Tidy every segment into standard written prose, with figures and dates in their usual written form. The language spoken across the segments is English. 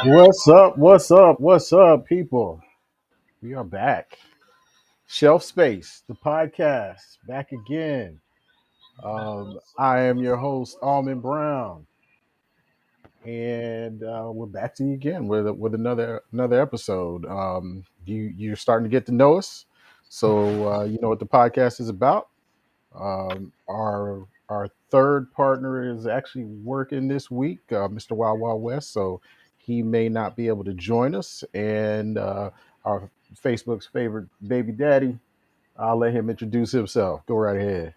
What's up? What's up? What's up, people? We are back. Shelfspace, the podcast, back again. I am your host, Almond Brown, and we're back to you again with another episode. You're starting to get to know us, so you know what the podcast is about. Our third partner is actually working this week, Mr. Wild Wild West, so he may not be able to join us. And our Facebook's favorite baby daddy, I'll let him introduce himself. Go right ahead.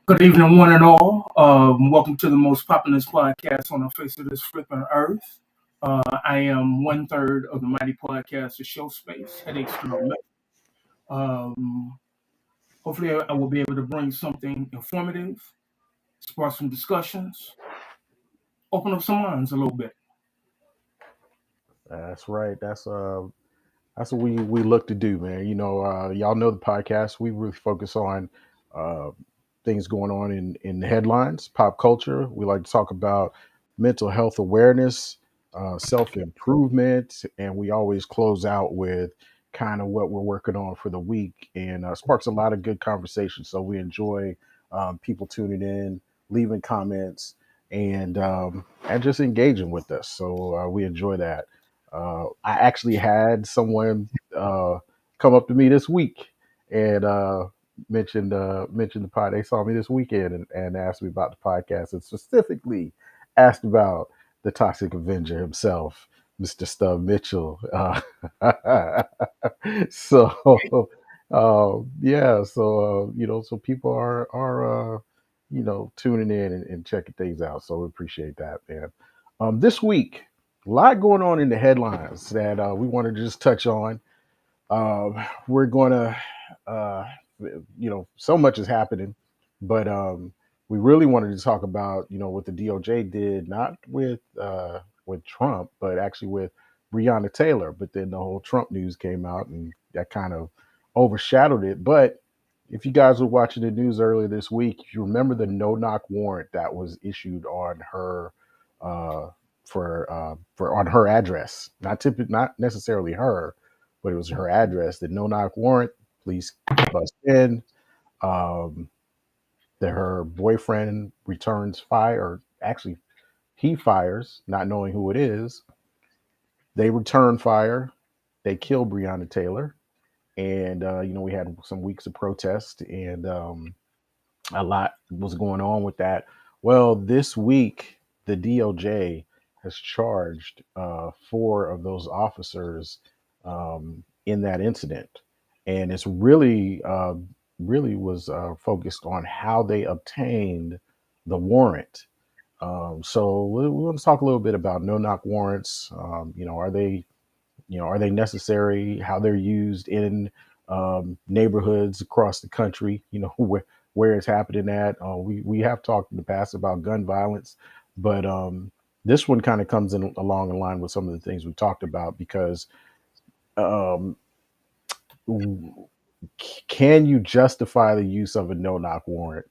Good evening, one and all. Welcome to the most popular podcast on the face of this flipping earth. I am one third of the mighty podcast, The Shelfspace, Headaches to No Um Hopefully, I will be able to bring something informative, spark some discussions, open up some minds a little bit. That's right. That's what we look to do, man. Y'all know the podcast. We really focus on uh, things going on in the headlines, pop culture. We like to talk about mental health awareness, self improvement, and we always close out with kind of what we're working on for the week, and sparks a lot of good conversation. So we enjoy people tuning in, leaving comments, and just engaging with us. So we enjoy that. I actually had someone come up to me this week and mentioned the pod. They saw me this weekend and asked me about the podcast, and specifically asked about the Toxic Avenger himself, Mr. Stub Mitchell. So yeah, so so people are tuning in and checking things out. So we appreciate that, man. This week, a lot going on in the headlines that we wanted to just touch on. We're going to, uh, so much is happening, but we really wanted to talk about, what the DOJ did, not with Trump, but actually with Breonna Taylor. But then the whole Trump news came out, and that kind of overshadowed it. But if you guys were watching the news earlier this week, you remember the no knock warrant that was issued on her. Uh, for on her address, not necessarily her, but it was her address. The no knock warrant, police bust in. Um, that her boyfriend returns fire, or actually he fires, not knowing who it is. They return fire. They kill Breonna Taylor, and we had some weeks of protest, and a lot was going on with that. Well, this week the DOJ has charged four of those officers in that incident, and it's really was focused on how they obtained the warrant. So we want to talk a little bit about no knock warrants. Are they necessary? How they're used in neighborhoods across the country? Where it's happening at. We have talked in the past about gun violence, but this one kind of comes in along in line with some of the things we talked about because um, can you justify the use of a no knock warrant,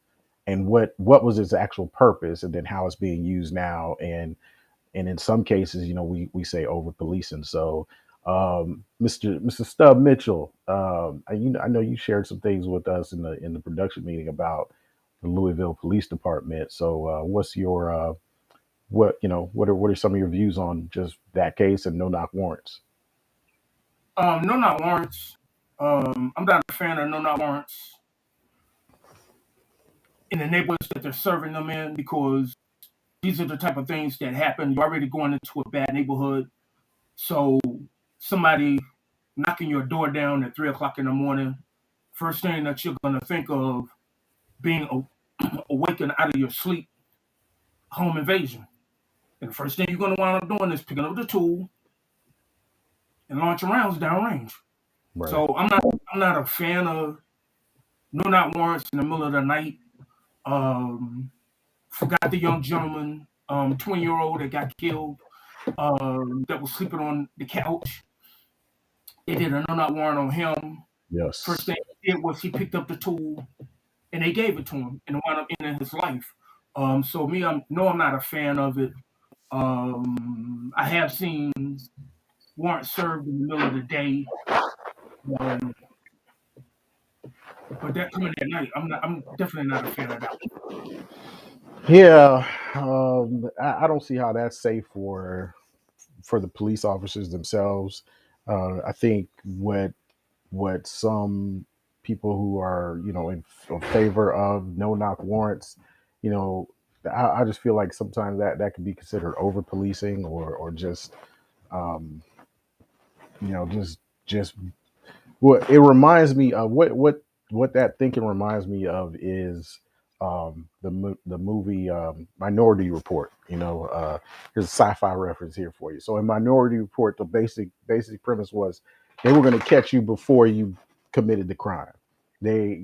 and what was its actual purpose, and then how it's being used now, and in some cases, we say over policing. So, Mr. Stub Mitchell, I know you shared some things with us in the production meeting about the Louisville Police Department. So, what's your what are some of your views on just that case and no knock warrants? No knock warrants. I'm not a fan of no knock warrants in the neighborhoods that they're serving them in because these are the type of things that happen. You're already going into a bad neighborhood. So somebody knocking your door down at 3 o'clock in the morning, first thing that you're gonna think of being awakened out of your sleep, home invasion. And the first thing you're gonna wind up doing is picking up the tool and launching rounds downrange. Right. So I'm not a fan of no knock warrants in the middle of the night. Um, Forgot the young gentleman, 20-year-old that got killed, that was sleeping on the couch. They did a no knock warrant on him. First Yes. thing he did was he picked up the tool and they gave it to him and it wound up ending his life. So me, I'm not a fan of it. I have seen warrants served in the middle of the day, um, but that coming at night, I'm definitely not a fan of that one. Yeah, I don't see how that's safe for the police officers themselves. I think what some people who are in favor of no knock warrants, you know, I just feel like sometimes that could be considered over policing or just um, just what it reminds me of what that thinking reminds me of is the movie Minority Report. Here's a sci-fi reference here for you. So in Minority Report, the basic premise was they were going to catch you before you committed the crime. They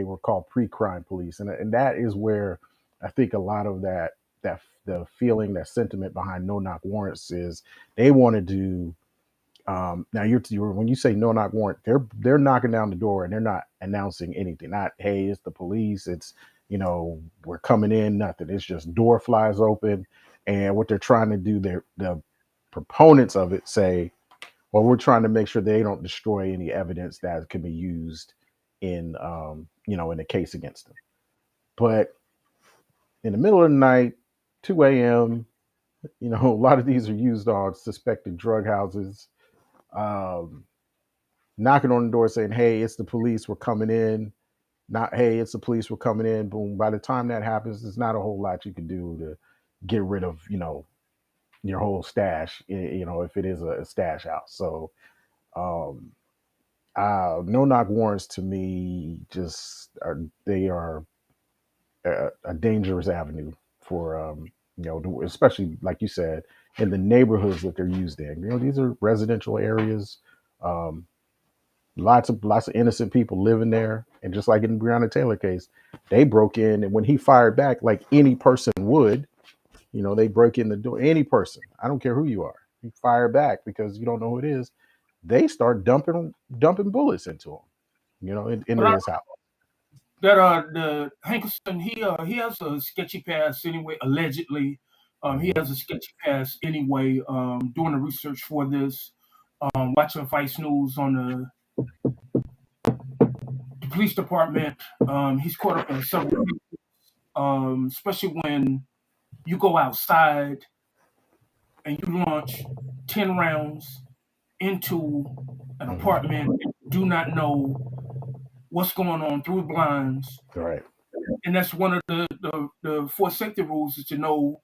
were called pre-crime police, and that is where I think a lot of that the feeling, that sentiment behind no knock warrants is they want to do. Now you're when you say no knock warrant, they're knocking down the door and they're not announcing anything. Not, hey, it's the police. It's we're coming in. Nothing. It's just door flies open, and what they're trying to do, the proponents of it say, well, we're trying to make sure they don't destroy any evidence that can be used in the case against them. But in the middle of the night, 2 a.m., a lot of these are used on suspected drug houses. Um, Knocking on the door saying, "Hey, it's the police. We're coming in." Not, "Hey, it's the police. We're coming in." Boom. By the time that happens, there's not a whole lot you can do to get rid of, your whole stash. If it is a stash house. So, um, no knock warrants to me just are a dangerous avenue for especially like you said, in the neighborhoods that they're used in. These are residential areas. Um, lots of innocent people living there, and just like in the Breonna Taylor case, they broke in, and when he fired back, like any person would, they break in the door. Any person, I don't care who you are, you fire back because you don't know who it is. They start dumping bullets into him, But into his house. that the Hankerson, he has a sketchy past anyway. Allegedly, he Mhm. has a sketchy past anyway. Doing the research for this, watching Vice News on the police department, he's caught up in several cases, especially when you go outside and you launch 10 rounds into an Mhm. apartment and do not know what's going on through blinds. Right. And that's one of the four safety rules is to know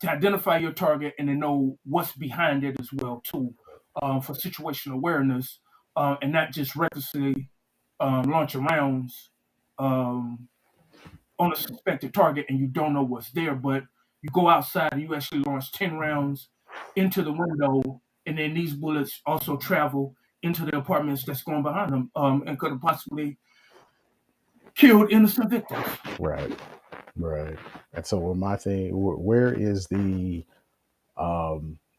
to identify your target and to know what's behind it as well too, for situational awareness, and not just recklessly launching rounds um, on a suspected target and you don't know what's there. But you go outside and you actually launch 10 rounds into the window, and then these bullets also travel into the apartments that's going behind them, and could have possibly killed innocent victims. Right. Right. And so, my thing, where is the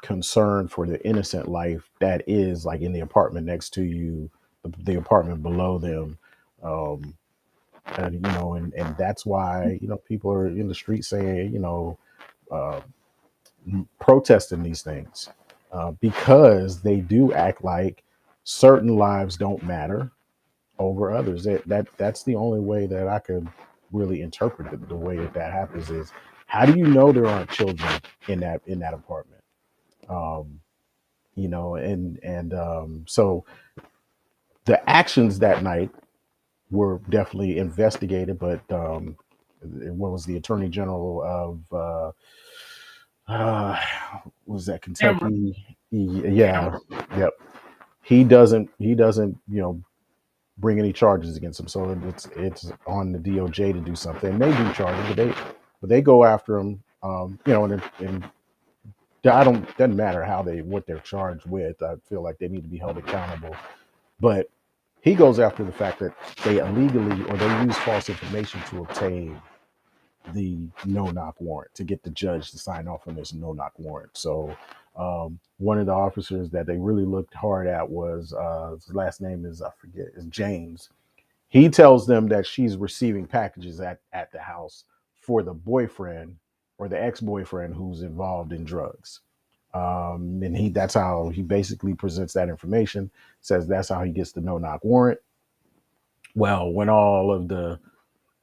concern for the innocent life that is like in the apartment next to you, the apartment below them? Um, and that's why people are in the street saying, uh, protesting these things, because they do act like certain lives don't matter over others. That's the only way that I could really interpret the way that happens is, how do you know there aren't children in that apartment? um so the actions that night were definitely investigated, but what was the attorney general of uh was that Cameron, Kentucky? Yeah. Cameron, Yep. He doesn't bring any charges against him, so it's on the DOJ to do something. They do charges, but they go after him. And I don't doesn't matter what they're charged with. I feel like they need to be held accountable. But he goes after the fact that they illegally, or they use false information to obtain the no knock warrant, to get the judge to sign off on this no knock warrant. So one of the officers that they really looked hard at was, his last name is, I forget, is James. He tells them that she's receiving packages at the house for the boyfriend, or the ex-boyfriend who's involved in drugs. And that's how he basically presents that information. Says that's how he gets the no-knock warrant. Well, when all of the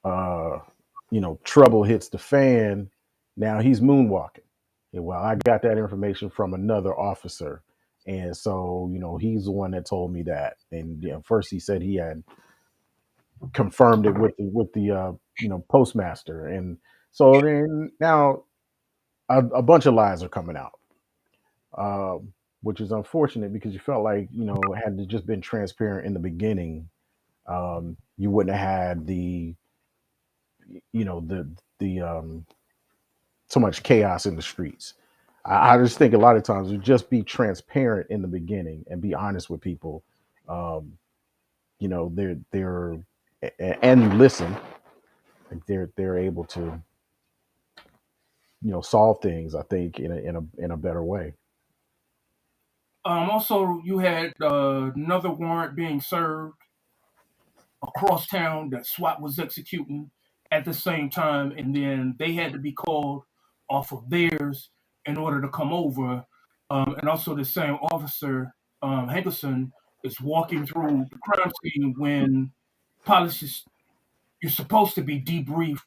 uh, trouble hits the fan, now he's moonwalking. Yeah, well, I got that information from another officer, and so he's the one that told me that. And first he said he had confirmed it with the postmaster, and so then now a bunch of lies are coming out, which is unfortunate because you felt like had it just been transparent in the beginning, you wouldn't have had the so much chaos in the streets. I just think a lot of times we just be transparent in the beginning and be honest with people. Um, they're and listen. Like they're able to solve things. I think in a better way. Also, you had another warrant being served across town that SWAT was executing at the same time, and then they had to be called off of theirs in order to come over. And also, the same officer, Hankerson, is walking through the crime scene when policies you're supposed to be debriefed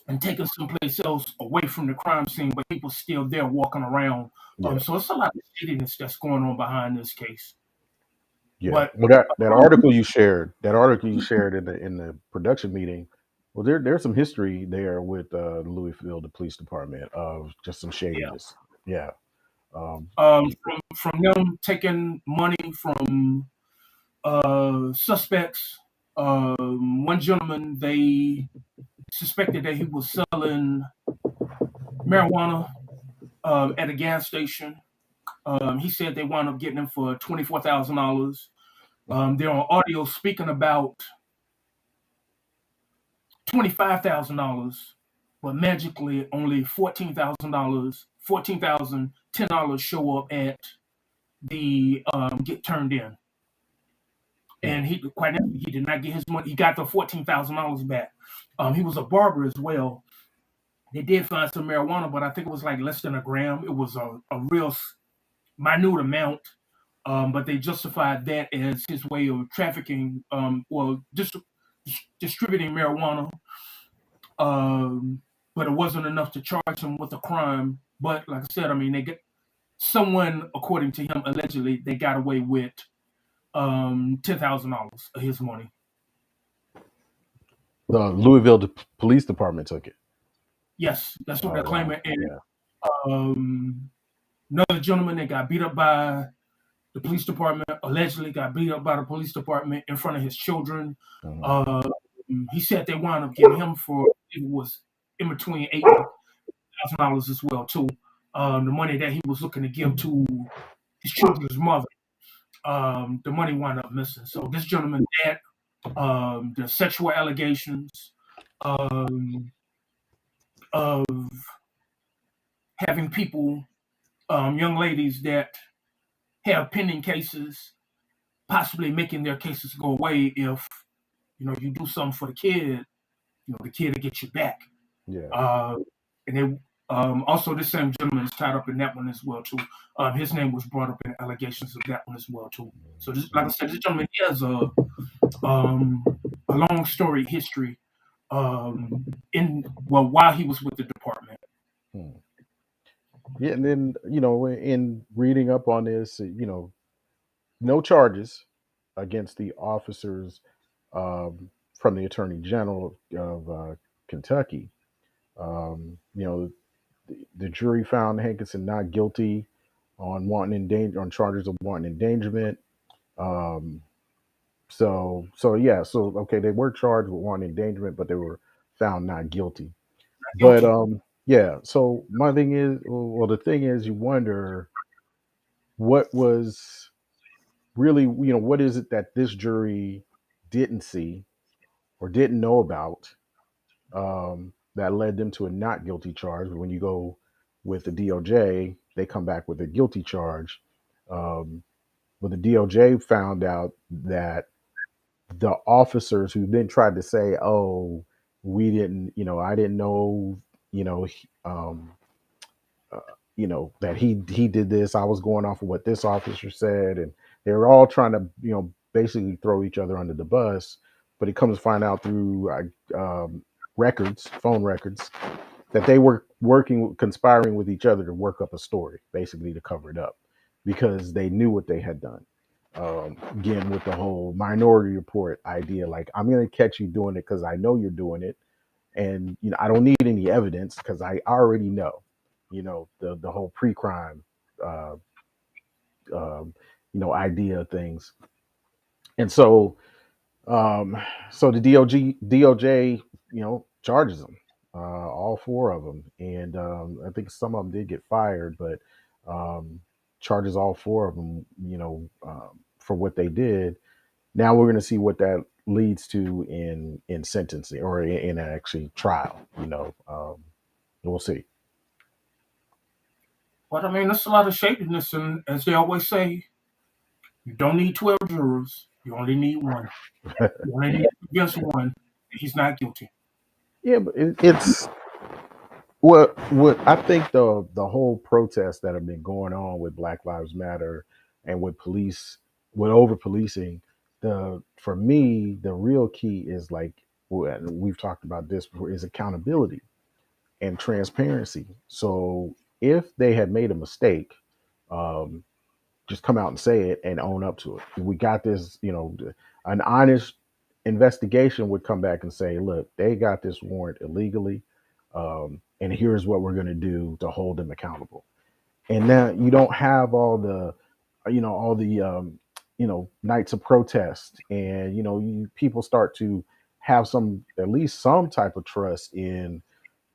and taken someplace else away from the crime scene, but people still there walking around. Yeah, So it's a lot of shadiness that's going on behind this case. yeah. But Well, that um, article you shared in the production meeting. Well, there's some history there with Louisville, the police department, of just some yeah, shadiness. Yeah. Um, from them taking money from suspects. One gentleman, they suspected that he was selling marijuana at a gas station. He said they wound up getting him for $24,000. They're on audio speaking about $25,000, but magically only $14,000, $14,010 show up at the get turned in. hmm, And he quite frankly, he did not get his money. He got the $14,000 back. He was a barber as well. They did find some marijuana, but I think it was like less than a gram. It was a real minute amount. But they justified that as his way of trafficking, distributing marijuana. Um, but it wasn't enough to charge him with a crime. But like I said, I mean, they get someone, according to him, allegedly they got away with $10,000 of his money. the Louisville police department took it. Yes, that's what Oh they're wow. claiming. And Yeah. um, another gentleman that got beat up by the police department, allegedly got beat up by the police department in front of his children. Hmm. Uh, he said they wound up getting him for it was in between $8,000 as well too. The money that he was looking to give to his children's mother, the money wound up missing. So this gentleman had the sexual allegations um, of having people, young ladies that have pending cases, possibly making their cases go away if you do something for the kid, the kid will get you back. Yeah. Uh, and they also this same gentleman is tied up in that one as well too. His name was brought up in allegations of that one as well too. So just like I said, this gentleman he has um, a long storied history in while he was with the department. Hmm. Yeah, and then in reading up on this, no charges against the officers from the Attorney General of Kentucky. The jury found Hankinson not guilty on charges of wanton endangerment. Um, so yeah, so okay, they were charged with wanton endangerment, but they were found not guilty. But Guilty. yeah. So my thing is, well, the thing is, you wonder what was really, what is it that this jury didn't see or didn't know about, that led them to a not guilty charge. When you go with the DOJ, they come back with a guilty charge. Um, but the DOJ found out that the officers who then tried to say, "Oh, we didn't, I didn't know," you know, uh, that he did this. I was going off of what this officer said, and they were all trying to basically throw each other under the bus. But it comes to find out through records, phone records, that they were working, conspiring with each other to work up a story, basically to cover it up, because they knew what they had done. Again, with the whole Minority Report idea, like, I'm going to catch you doing it because I know you're doing it, and I don't need any evidence because I already know. The whole pre-crime, uh, um, idea of things, and um, so the DOJ, charges them, all four of them, and I think some of them did get fired, but um, charges all four of them, for what they did. Now we're going to see what that leads to in sentencing, or in actually trial. We'll see. But I mean, there's a lot of shadiness, and as they always say, you don't need 12 jurors. You only need one. You only need against one. He's not guilty. Yeah, but it's what I think, the whole protests that have been going on with Black Lives Matter, and with police, with over policing. The For me, the real key is, like, we've talked about this before, is accountability and transparency. So if they had made a mistake, um, just come out and say it and own up to it. We got this, an honest investigation would come back and say, look, they got this warrant illegally, and here's what we're going to do to hold them accountable. And now you don't have all the nights of protest, and people start to have some, at least some type of trust in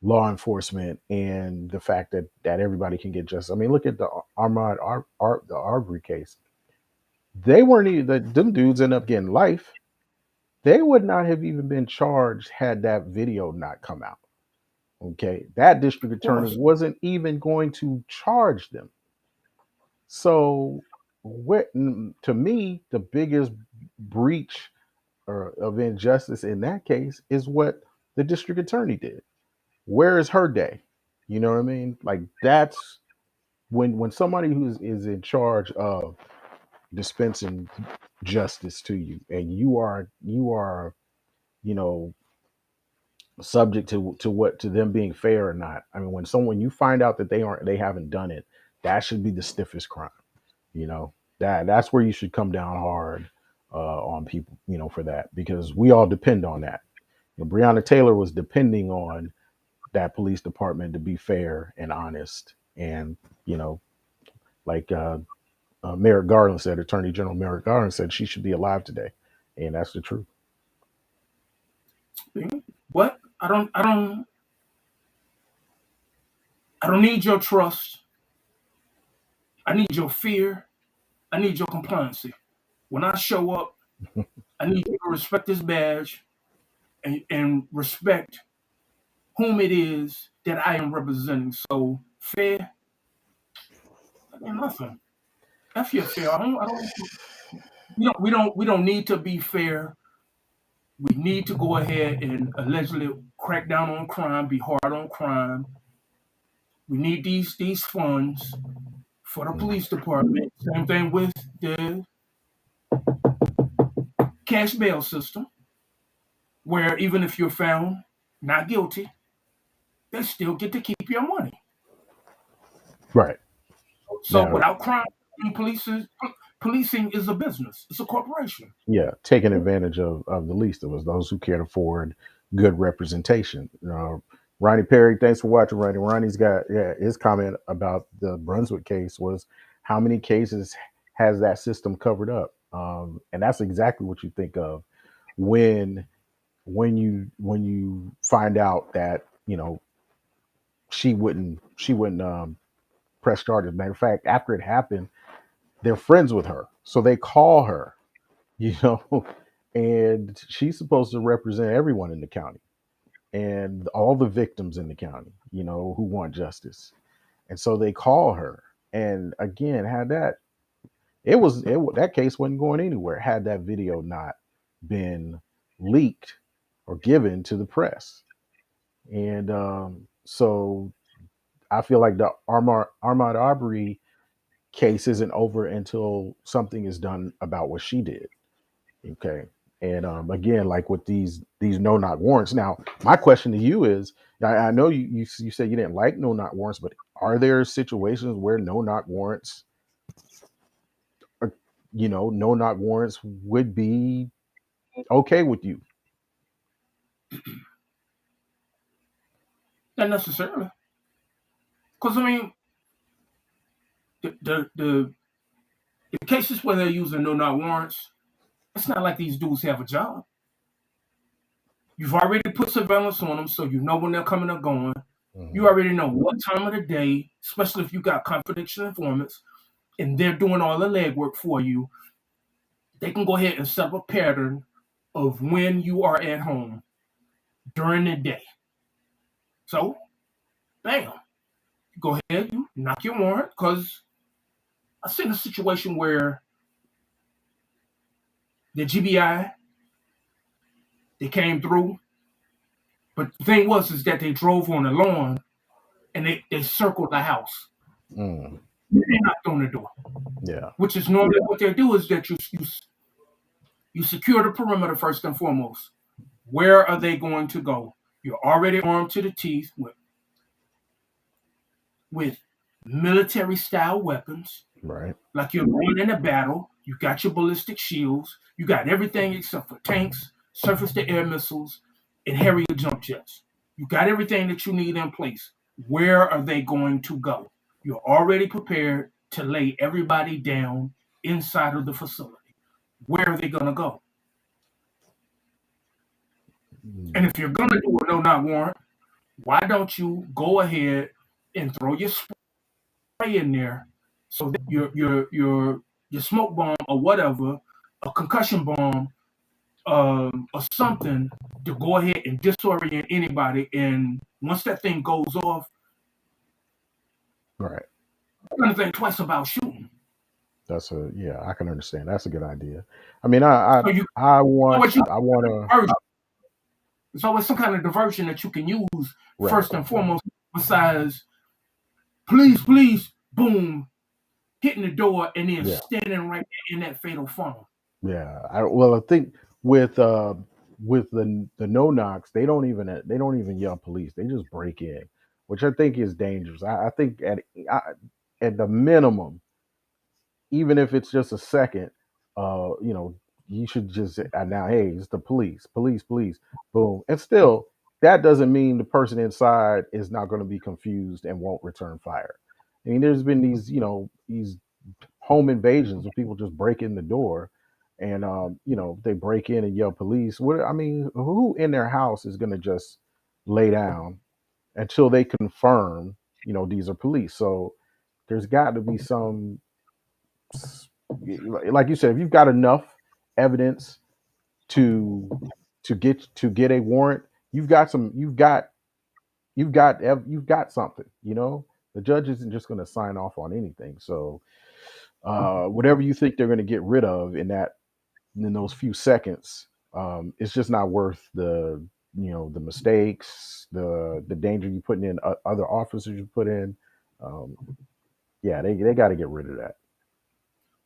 law enforcement, and the fact that everybody can get justice. I mean, look at the the Arbery case. They weren't even, them dudes end up getting life. They would not have even been charged had that video not come out. Okay, that district Of attorney course. wasn't even going to charge them. So, to me, the biggest breach, of injustice in that case, is what the district attorney did. Where is her day? You know what I mean? Like, that's when somebody who is in charge of dispensing justice to you, and you are you know subject to them being fair or not. I mean, when someone, you find out that they haven't done it, that should be the stiffest crime. That's where you should come down hard, on people, for that, because we all depend on that. Breonna Taylor was depending on that police department to be fair and honest, and you know like Merrick Garland said, Attorney General Merrick Garland said, she should be alive today, and that's the truth. But I don't need your trust. I need your fear. I need your compliancy. When I show up, I need you to respect this badge, and respect whom it is that I am representing. So fair, I mean nothing. F your fair. I don't. We don't need to be fair. We need to go ahead and allegedly crack down on crime, be hard on crime. We need these funds for the Mhm. police department. Same thing with the cash bail system, where even if you're found not guilty, they still get to keep your money. Right. So Now, without crime, policing is a business. It's a corporation. yeah, taking advantage of the least of us, those who can't afford good representation. Ronnie Perry, thanks for watching, Ronnie. Ronnie's got, yeah, his comment about the Brunswick case was, how many cases has that system covered up? And that's exactly what you think of when when you find out that she wouldn't press charges. Matter of fact, after it happened, they're friends with her, so they call her, you know, and she's supposed to represent everyone in the county and all the victims in the county, who want justice. And so they call her. And again, had that that case wasn't going anywhere had that video not been leaked or given to the press. And So I feel like the Armand Arbery case isn't over until something is done about what she did. Okay. And again, like with these no knock warrants. Now, my question to you is, I know you said you didn't like no knock warrants, but are there situations where no knock warrants, or, no knock warrants would be okay with you? Not necessarily, because I mean, the cases where they're using no knock warrants, it's not like these dudes have a job. You've already put surveillance on them, so you know when they're coming or going. You Hmm. already know what time of the day, especially if you got confidential informants, and they're doing all the legwork for you. They can go ahead and set up a pattern of when you are at home during the day. So, bam, you go ahead, you knock your warrant, because I've seen a situation where the GBI, they came through, but the thing was is that they drove on the lawn and they circled the house. Mm, They knocked on the door, yeah. which is normally what they do is that you secure the perimeter first and foremost. Where are they going to go? You're already armed to the teeth with military style weapons, Right. like you're going in a battle. You got your ballistic shields. You got everything except for tanks, surface to air missiles, and Harrier jump jets. You got everything that you need in place. Where are they going to go? You're already prepared to lay everybody down inside of the facility. Where are they going to go? And Mm, if you're going to do a no knock warrant, why don't you go ahead and throw your spray in there so that your smoke bomb or whatever, a concussion bomb, or something to go ahead and disorient anybody. And once that thing goes off, right. you're gonna think twice about shooting. Yeah, I can understand. That's a good idea. I mean, I So you I want always use I want to diversion. There's always some kind of diversion that you can use right. first and foremost, besides please, please, boom, hitting the door and then Yeah. standing right there in that fatal funnel. Yeah. Well, I think with the no knocks, they don't even yell police. They just break in, which I think is dangerous. I think at the minimum, even if it's just a second, you should just say, now, hey, it's the police, police, police, boom. And still, that doesn't mean the person inside is not going to be confused and won't return fire. I mean, there's been these home invasions where people just break in the door and they break in and yell police. What I mean, who in their house is going to just lay down until they confirm, these are police? So there's got to be some, like you said, if you've got enough evidence to to get a warrant, you've got some, you've got something. The judge isn't just going to sign off on anything. So whatever you think they're going to get rid of in those few seconds, it's just not worth the mistakes, the danger you putting in, other officers you put in. Um, yeah, they got to get rid of that.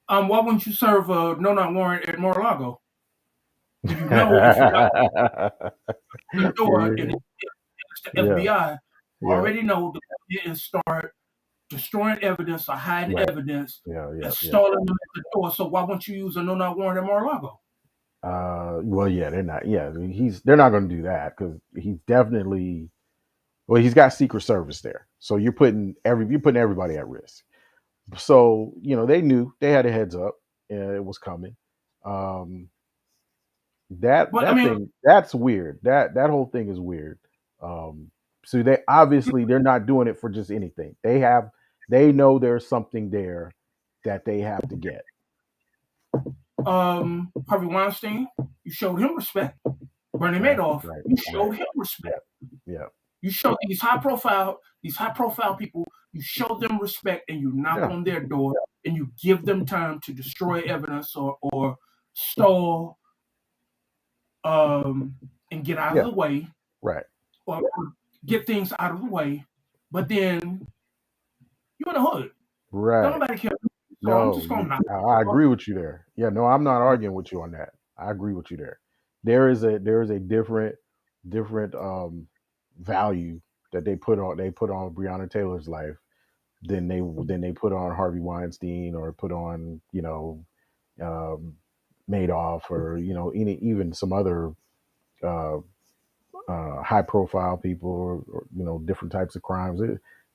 Why wouldn't you serve a no knock warrant at Mar-a-Lago? If you know if you got the door and Yeah, it's the yeah, FBI, yeah. already know to go ahead and start destroying evidence or hiding Right. evidence Yeah, yeah, and yeah. stalling them at the door. So why wouldn't you use a no knock warrant at Mar-a-Lago? Well, yeah, they're not. Yeah, they're not going to do that because he's definitely. Well, he's got Secret Service there, so you're putting everybody at risk. So they knew, they had a heads up, and it was coming. Um, that But I that mean, thing, that's weird. That whole thing is weird. Um, so they're not doing it for just anything. They know there's something there that they have to get. Harvey Weinstein, you showed him respect. Bernie Right, Madoff, right, you right. showed him respect. Yeah, yeah, You show these high profile people, you show them respect and you knock yeah, on their door and you give them time to destroy evidence or stall, um, and get out of yeah. the way, Right. or get things out of the way, but then you're in the hood. Don't Right. nobody care. So I'm No, just gonna knock I it off. agree with you there. Yeah, no, I'm not arguing with you on that. I agree with you there. There is a different value that they put on Breonna Taylor's life than they put on Harvey Weinstein or put on um, Madoff or even some other uh, high profile people or different types of crimes.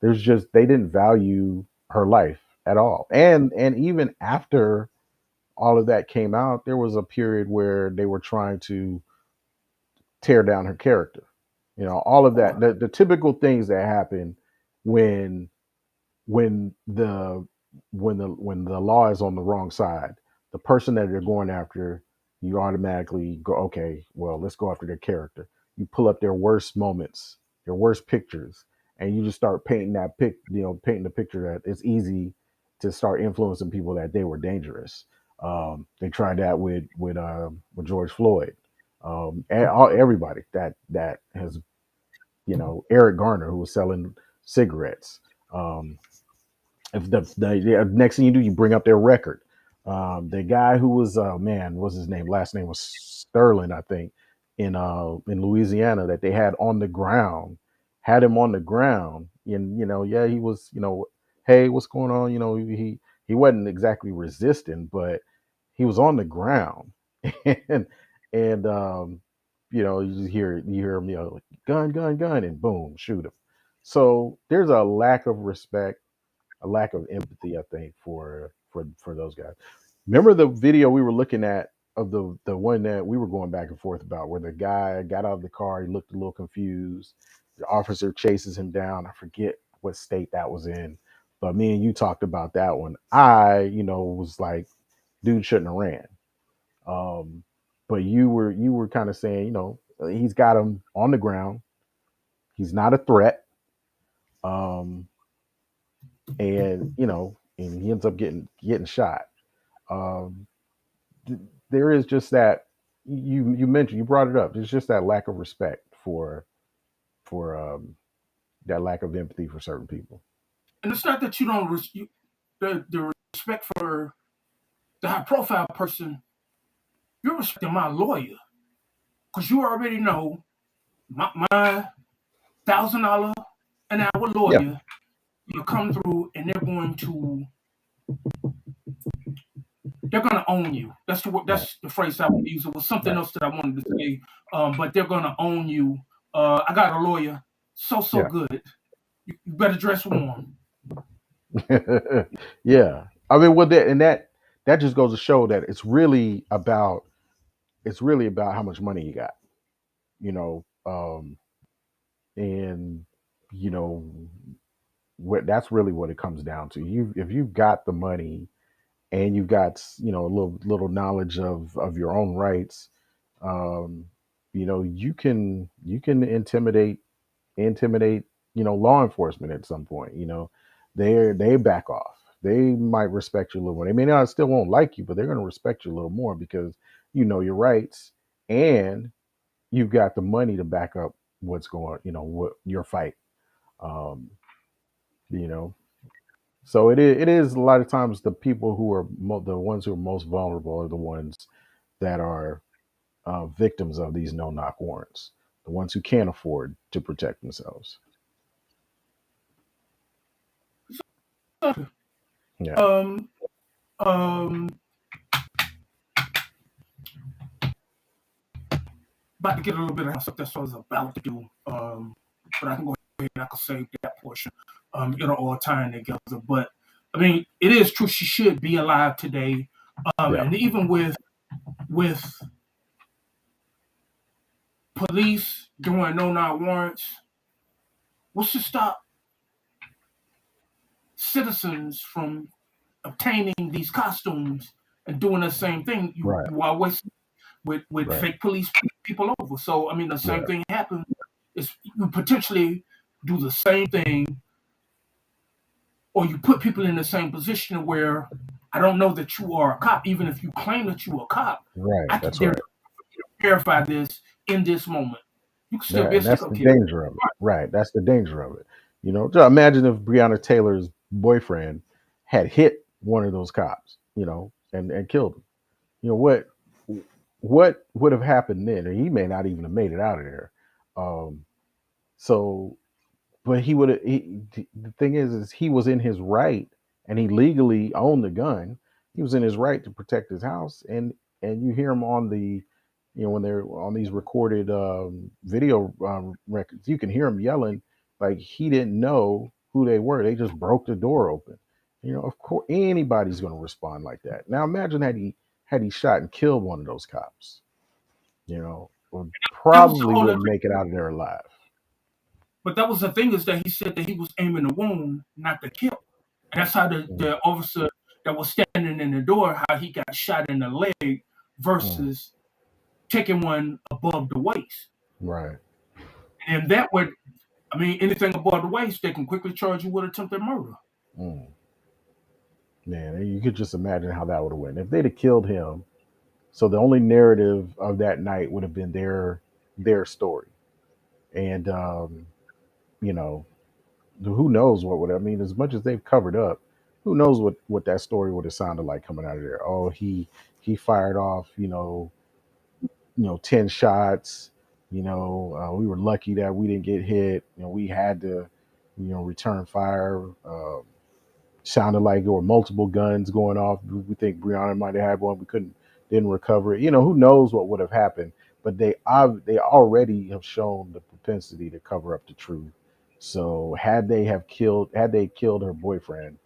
There's just they didn't value her life at all, and even after all of that came out, there was a period where they were trying to tear down her character. All of that, Or the typical things that happen when when the when the law is on the wrong side, the person that you're going after, you automatically go, okay, well, let's go after their character. You pull up their worst moments, their worst pictures, and you just start painting the picture that it's easy to start influencing people that they were dangerous. They tried that with George Floyd, and everybody that has Eric Garner, who was selling cigarettes. If the next thing you do, you bring up their record. The guy who was man, what's his name? Last name was Sterling, I think, in Louisiana, that they had him on the ground, and yeah, he was, hey, what's going on? He wasn't exactly resisting, but he was on the ground, and you just hear him, like, gun, gun, gun, and boom, shoot him. So there's a lack of respect, a lack of empathy, I think, for those guys. Remember the video we were looking at of the one that we were going back and forth about, where the guy got out of the car, he looked a little confused. The officer chases him down. I forget what state that was in, but me and you talked about that one. Was like, dude shouldn't have ran. Um, but you were kind of saying, he's got him on the ground. He's not a threat. Um, and he ends up getting shot. Um, there is just that you brought it up. There's just that lack of respect for that lack of empathy for certain people. and it's not that you don't the respect for the high profile person. You're respecting my lawyer because you already know my $1,000 an hour Yeah, lawyer will come through and they're gonna own you. right, That's the phrase I would use. It was something right, else that I wanted to say, but they're gonna own you. I got a lawyer, so yeah, good. You better dress warm. yeah. I mean, well, that just goes to show that it's really about how much money you got, you know, and you know that's really what it comes down to. If you've got the money and you've got a little knowledge of your own rights, um, you can intimidate law enforcement at some point. They back off. They might respect you a little more. They may not still won't like you, but they're going to respect you a little more because you know your rights and you've got the money to back up what's going what your fight. Um, you know So it is a lot of times the people who are the ones who are most vulnerable are the ones that are victims of these no knock warrants, the ones who can't afford to protect themselves. Yeah, Um, um, about to get a little bit of stuff that's what I was about to do. But I can go ahead and I can save that portion. It'll all tie in together. But I mean, it is true. She should be alive today. yeah, And even with police doing no knock warrants, what's to stop citizens from obtaining these costumes and doing the same thing? right, You always with right, fake police people over. So I mean, the same yeah, thing happens. Is you potentially do the same thing, or you put people in the same position where I don't know that you are a cop, even if you claim that you are a cop. right. I can That's right. verify this in this moment. You can still Yeah, be a and that's sicko the kid. danger of it. Right. That's the danger of it. So imagine if Breonna Taylor's boyfriend had hit one of those cops, and killed him. What would have happened then? And he may not even have made it out of there. Um, so but he would have. The thing is he was in his right, and he legally owned the gun. He was in his right to protect his house, and you hear him on when they're on these recorded video records, you can hear him yelling like he didn't know who they were. They just broke the door open. Of course, anybody's going to respond like that. Now, imagine had he shot and killed one of those cops. Would That was the probably whole other. wouldn't make it out of there alive. But that was the thing is that he said that he was aiming to wound, not to kill. And that's how Mm, the officer that was standing in the door, how he got shot in the leg mm, versus taking one above the waist. right. And that would, I mean, anything above the waist, they can quickly charge you with attempted murder. Mm. Man, you could just imagine how that would have went if they'd have killed him. So the only narrative of that night would have been their story, and you know, who knows what would I mean? As much as they've covered up, who knows what that story would have sounded like coming out of there? Oh, he fired off, 10 shots. We were lucky that we didn't get hit. We had to, return fire. Sounded like there were multiple guns going off. We think Brianna might have had one. We didn't recover it. Who knows what would have happened? But they already have shown the propensity to cover up the truth. So had they killed her boyfriend,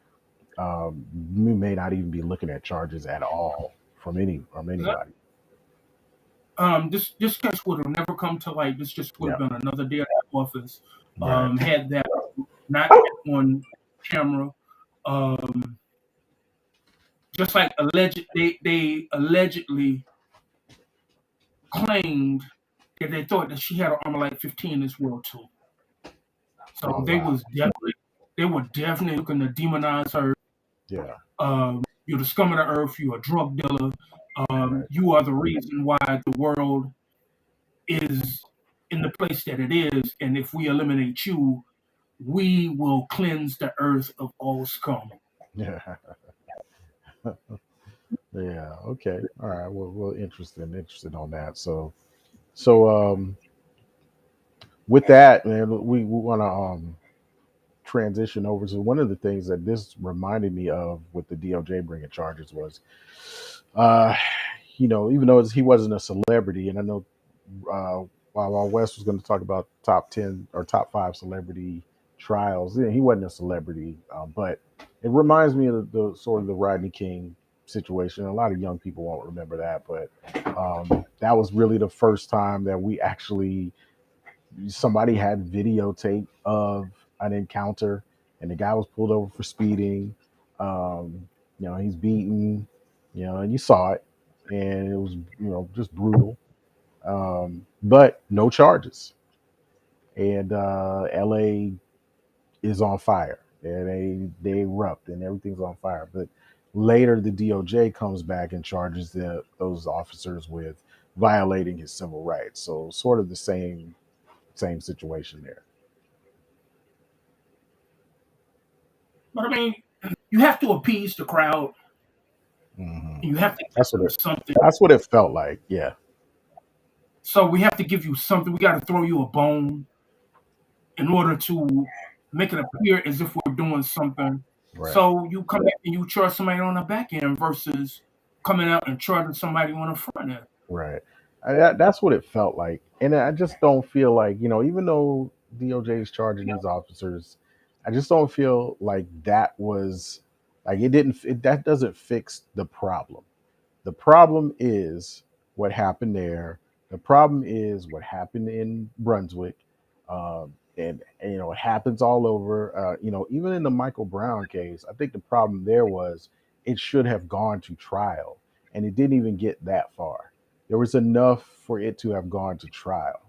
we may not even be looking at charges at all from anybody. This case would have never come to light. This just would Yeah, have been another day at the office. right. Had that not on camera. Um, just like they allegedly claimed that they thought that she had an armor like 15 as well too. So Oh wow. they were definitely looking to demonize her. Yeah. You're the scum of the earth. You're a drug dealer. Right. You are the reason why the world is in the place that it is. And if we eliminate you, we will cleanse the earth of all scum. Yeah. Yeah. Okay. All right. Well, interested on that. So with that, man, we want to transition over. So one of the things that this reminded me of with the DOJ bringing charges was, uh, even though he wasn't a celebrity, and I know while West was going to talk about top 10 or top five celebrity trials, he wasn't a celebrity, but it reminds me of the sort of the Rodney King situation. A lot of young people won't remember that, but that was really the first time that we actually somebody had videotape of an encounter, and the guy was pulled over for speeding. He's beaten, and you saw it, and it was just brutal. But no charges, and LA is on fire, and they erupt, and everything's on fire. But later, the DOJ comes back and charges those officers with violating his civil rights. So sort of the same situation there. But I mean, you have to appease the crowd. Hmm. You have to That's give what them it. something. That's what it felt like. Yeah. So we have to give you something. We got to throw you a bone in order to make it appear as if we're doing something. Right. So you come back and you charge somebody on the back end versus coming out and charging somebody on the front end. Right. That's what it felt like, and I just don't feel like even though DOJ is charging these officers, I just don't feel like that was like it didn't. That doesn't fix the problem. The problem is what happened there. The problem is what happened in Brunswick, and it happens all over. Even in the Michael Brown case, I think the problem there was it should have gone to trial, and it didn't even get that far. There was enough for it to have gone to trial.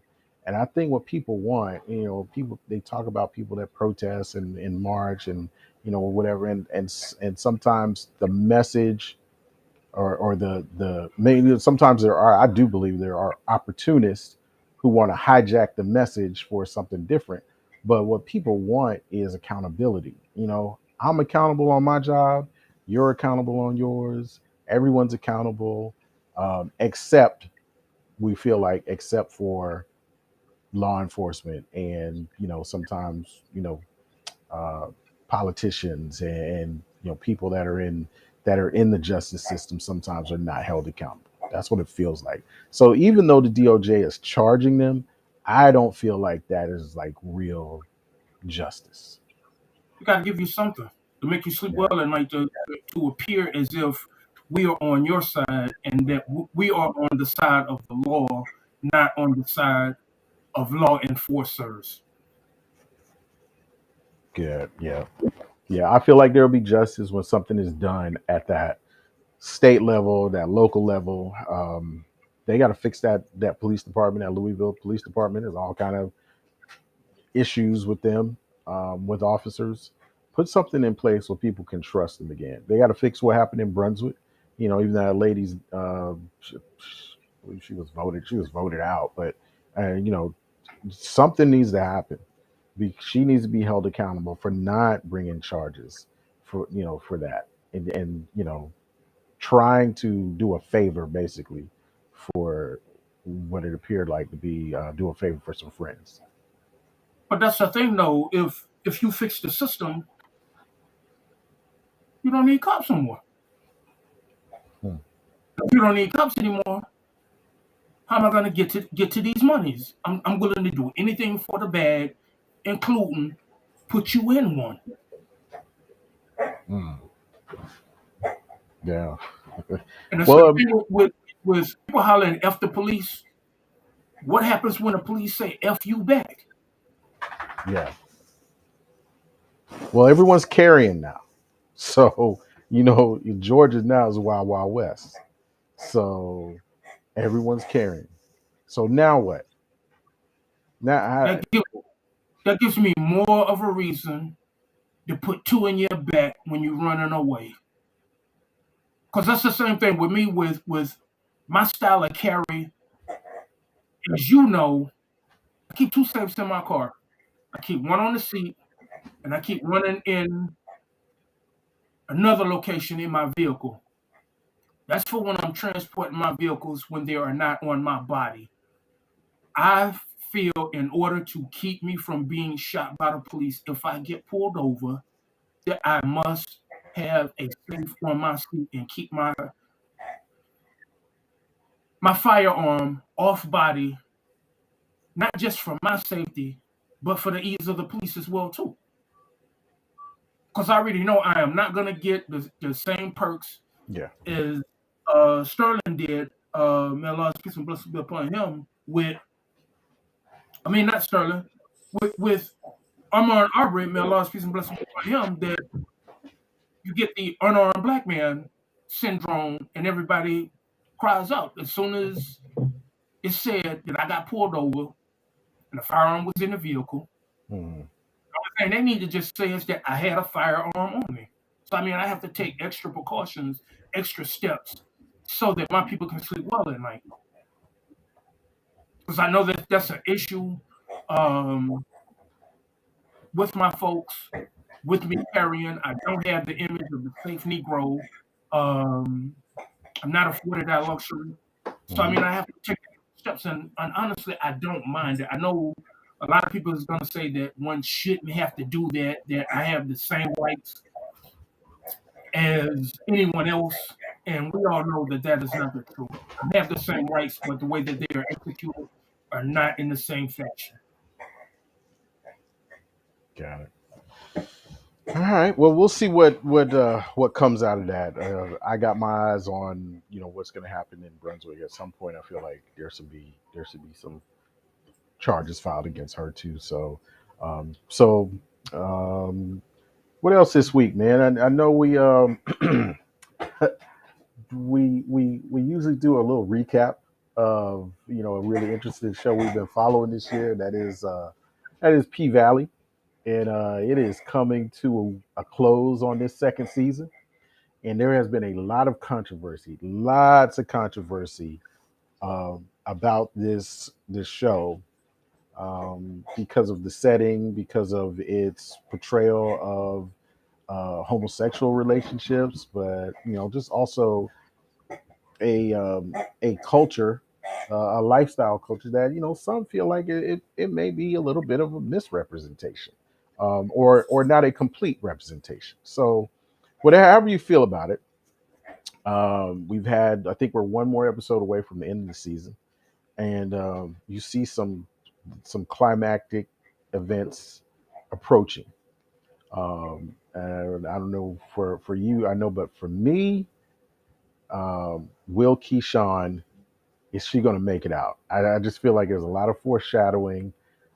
And I think what people want, people they talk about people that protest and march and whatever, and sometimes the message or the maybe sometimes there are I do believe there are opportunists who want to hijack the message for something different. But what people want is accountability. I'm accountable on my job, you're accountable on yours, everyone's accountable, except we feel like, except for law enforcement and sometimes uh, politicians and people that are in the justice system sometimes are not held accountable. That's what it feels like. So even though the DOJ is charging them, I don't feel like that is like real justice. We got to give you something to make you sleep Yeah, well at night, to appear as if we are on your side and that we are on the side of the law, not on the side of law enforcers. good. Yeah, yeah. I feel like there'll be justice when something is done at that state level, that local level. They got to fix that police department. That Louisville Police Department is all kind of issues with them, with officers. Put something in place where people can trust them again. They got to fix what happened in Brunswick. Even that lady's, she was voted. She was voted out, but something needs to happen. She needs to be held accountable for not bringing charges for that, and trying to do a favor basically for what it appeared like to be do a favor for some friends. But that's the thing, though. If you fix the system, you don't need cops anymore. Hmm. If you don't need cops anymore, how am I going to get to these monies? I'm willing to do anything for the bag, including put you in one. Hmm. Yeah. And the same Well, thing with people hollering "f the police." What happens when the police say "f you" back? yeah. Well, everyone's carrying now. So, Georgia now is Wild Wild West. So everyone's carrying. So now what? Now, That gives that gives me more of a reason to put two in your back when you're running away. Because that's the same thing with me with my style of carry. As you know, I keep two safes in my car. I keep one on the seat, and I keep running in another location in my vehicle. That's for when I'm transporting my vehicles when they are not on my body. I feel in order to keep me from being shot by the police if I get pulled over, that I must have a safe on my seat and keep my firearm off body, not just for my safety, but for the ease of the police as well too. Because I already know I am not gonna get the same perks yeah. as Sterling did. May Allah's peace and blessings be upon him. I mean not Sterling, with Armand Arbery, may Allah's peace and blessings be upon him. That you get the unarmed black man syndrome, and everybody cries out as soon as it's said that I got pulled over and the firearm was in the vehicle. Mhm. And they need to just say is that I had a firearm on me. So I mean, I have to take extra precautions, extra steps, so that my people can sleep well at night. Because I know that that's an issue um, with my folks, with me carrying. I don't have the image of the safe Negro. Um, I'm not afforded that luxury. So I mean, Mhm. I have to take steps, and honestly, I don't mind it. I know a lot of people is going to say that one shouldn't have to do that. That I have the same rights as anyone else, and we all know that that is not the truth. I have the same rights, but the way that they are executed are not in the same fashion. Got it. All right. Well, we'll see what comes out of that. I got my eyes on what's going to happen in Brunswick. At some point, I feel like there should be some charges filed against her too. So um, what else this week, man? I know we usually do a little recap of a really interesting show we've been following this year. That is P Valley, and it is coming to a close on this second season. And there has been a lot of controversy, lots of controversy about this show, because of the setting, because of its portrayal of homosexual relationships, but just also a culture, a lifestyle culture that some feel like it may be a little bit of a misrepresentation, or not a complete representation. So, whatever you feel about it, we've had, I think we're one more episode away from the end of the season, and you see some climactic events approaching. And I don't know for you, I know, but for me, will Keyshawn, is she going to make it out? I just feel like there's a lot of foreshadowing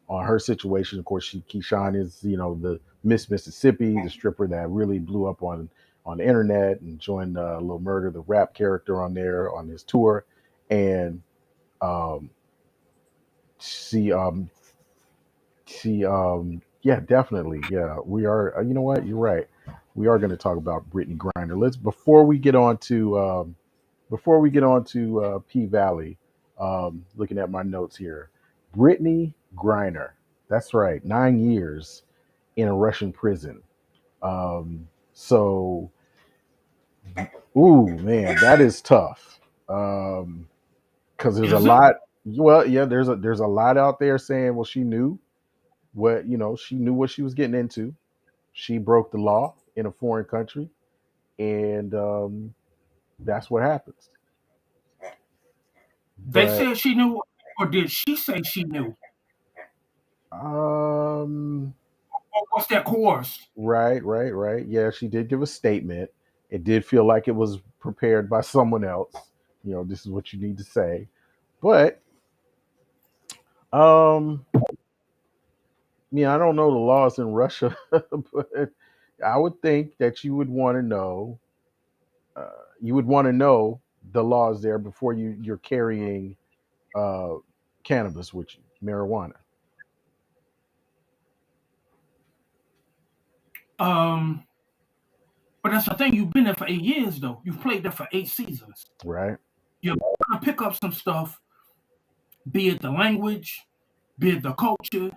on her situation. Of course, Keyshawn is the Miss Mississippi, the stripper that really blew up on the internet and joined Lil Murder, the rap character on there on his tour, and um, she yeah, definitely, yeah, we are. You know what? You're right. We are going to talk about Brittany Griner. Let's before we get on to P Valley, looking at my notes here, Brittany Griner. That's right, 9 years in a Russian prison. So, ooh, man, that is tough. Because there's a Is it? lot. Well, yeah, there's a lot out there saying, well, she knew what she was getting into. She broke the law in a foreign country, and that's what happens. They But said she knew, or did she say she knew? um, Or was that coerced? right, right, right. Yeah, she did give a statement. It did feel like it was prepared by someone else. This is what you need to say. But um, I don't know the laws in Russia, but I would think that uh, you would want to know the laws there before you're carrying uh, cannabis with you, marijuana. Um, but that's the thing. You've been there for 8 years, though. You've played there for 8 seasons. Right, You're gonna pick up some stuff, be it the language, be it the culture,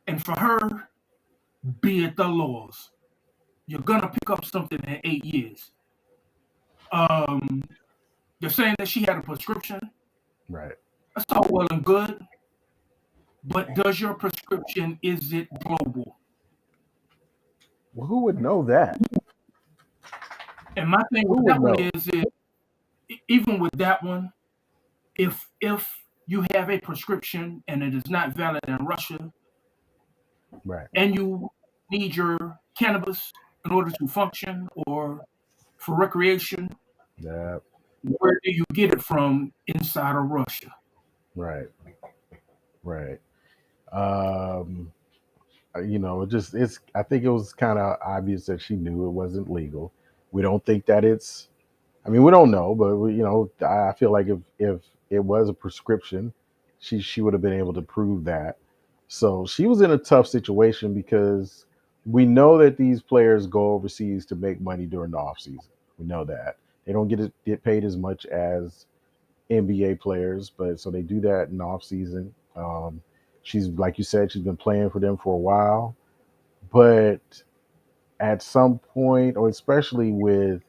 and for her, be it the laws. You're gonna pick up something in 8 years. Um, they're saying that she had a prescription. right. That's all well and good, but does your prescription, is it global? Well, who would know that? And my thing with Who would that one know? is even with that one, if you have a prescription and it is not valid in Russia, Right. and you need your cannabis in order to function or for recreation, Yeah. where do you get it from inside of Russia? Right. Right. Um, it just it's. I think it was kind of obvious that she knew it wasn't legal. We don't think that it's. I mean, we don't know, but I feel like if it was a prescription, she would have been able to prove that. So she was in a tough situation because we know that these players go overseas to make money during the off season. We know that they don't get paid as much as NBA players, but so they do that in the off season. She's like you said, she's been playing for them for a while, but at some point, or especially with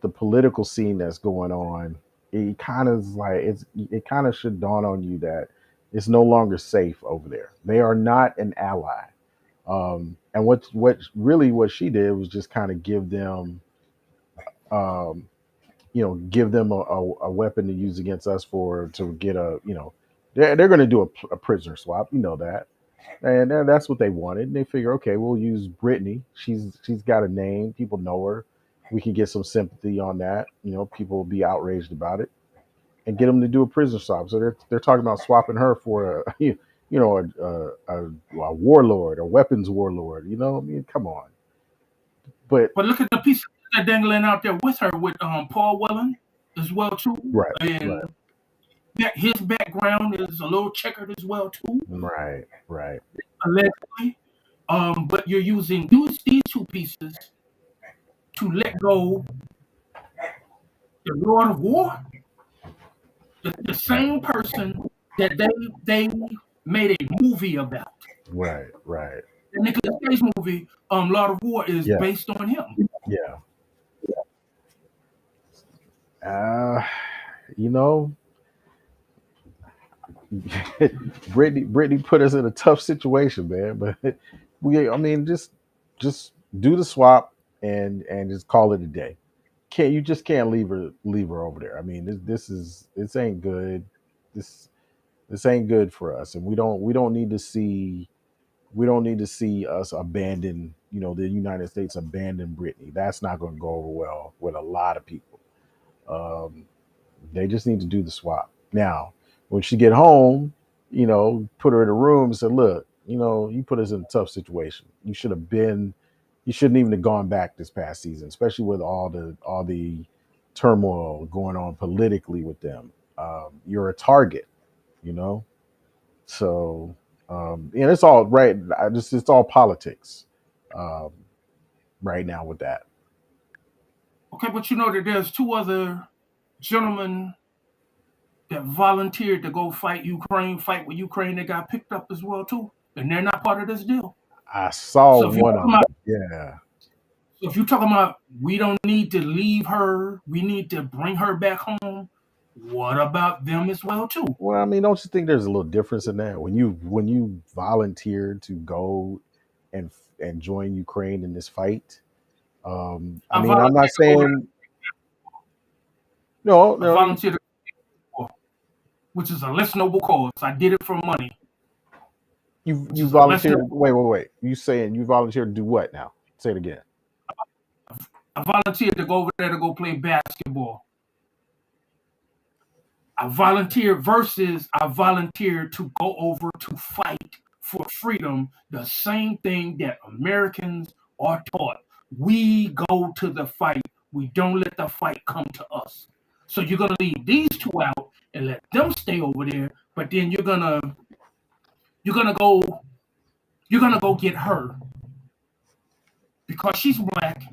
the political scene that's going on, it kind of is like it kind of should dawn on you that it's no longer safe over there. They are not an ally. And what she did was just kind of um, give them a weapon to use against us to get they're going to do a prisoner swap. You know that, and that's what they wanted. And they figure, okay, we'll use Brittany. She's got a name. People know her. We can get some sympathy on that. People will be outraged about it and get them to do a prisoner swap. So they're talking about swapping her for a warlord, a weapons warlord. I mean, come on. But But look at the pieces that dangling out there with her with Paul Whelan as well too, right, and right, that his background is a little checkered as well too, right, right, allegedly. But you're using these two pieces to let go the Lord of War. The Right. same person that they made a movie about. Right. Right. The Nicolas Cage movie, Lord of War, is Yeah. based on him. Yeah. Uh, you know, Brittany put us in a tough situation, man. But I mean, just do the swap and just call it a day. Can't you just can't leave her over there? I mean, this ain't good. This this ain't good for us, and we don't need to see us abandon, the United States abandon Brittany. That's not going to go over well with a lot of people. Um, they just need to do the swap. Now, when she get home, put her in a room and said, "Look, you put us in a tough situation. You shouldn't even have gone back this past season, especially with all the turmoil going on politically with them. You're a target, you know. So, and it's all right. It's all politics um, right now with that. Okay, but you know that there's two other gentlemen that volunteered to go fight with Ukraine. They got picked up as well too, and they're not part of this deal. I saw So if you one talking of about, them. Yeah. so if you're talking about, we don't need to leave her, we need to bring her back home. What about them as well too? Well, I mean, don't you think there's a little difference in that when you volunteered to go and join Ukraine in this fight? I I mean, I'm not volunteered to go over saying no, there. I no. volunteered, which is a less noble cause. I did it for money, which You is a less volunteered. noble. Wait, wait, wait. You saying you volunteered to do what now? Say it again. I volunteered to go over there to go play basketball. I volunteered to go over to fight for freedom, the same thing that Americans are taught. We go to the fight. We don't let the fight come to us. So you're gonna leave these two out and let them stay over there, but then you're gonna go you're gonna go get her because she's black,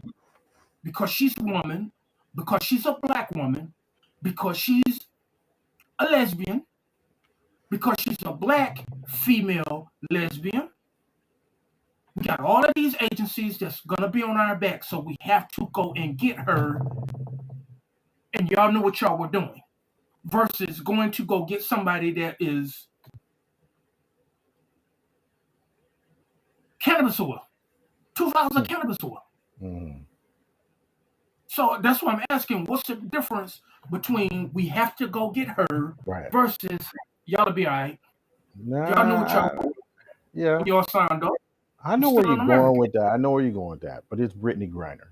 because she's a woman, because she's a black woman, because she's a lesbian, because she's a black female lesbian. We got all of these agencies that's gonna be on our back, so we have to go and get her. And y'all know what y'all were doing. Versus going to go get somebody that is cannabis oil, $2 cannabis oil. Mm, So that's why I'm asking, what's the difference between we have to go get her right. versus y'all be all right. Y'all know what Nah. y'all Yeah. y'all signed up. I I'm know where still you're an going American. with that. I know where you're going with that. But it's Brittany Griner.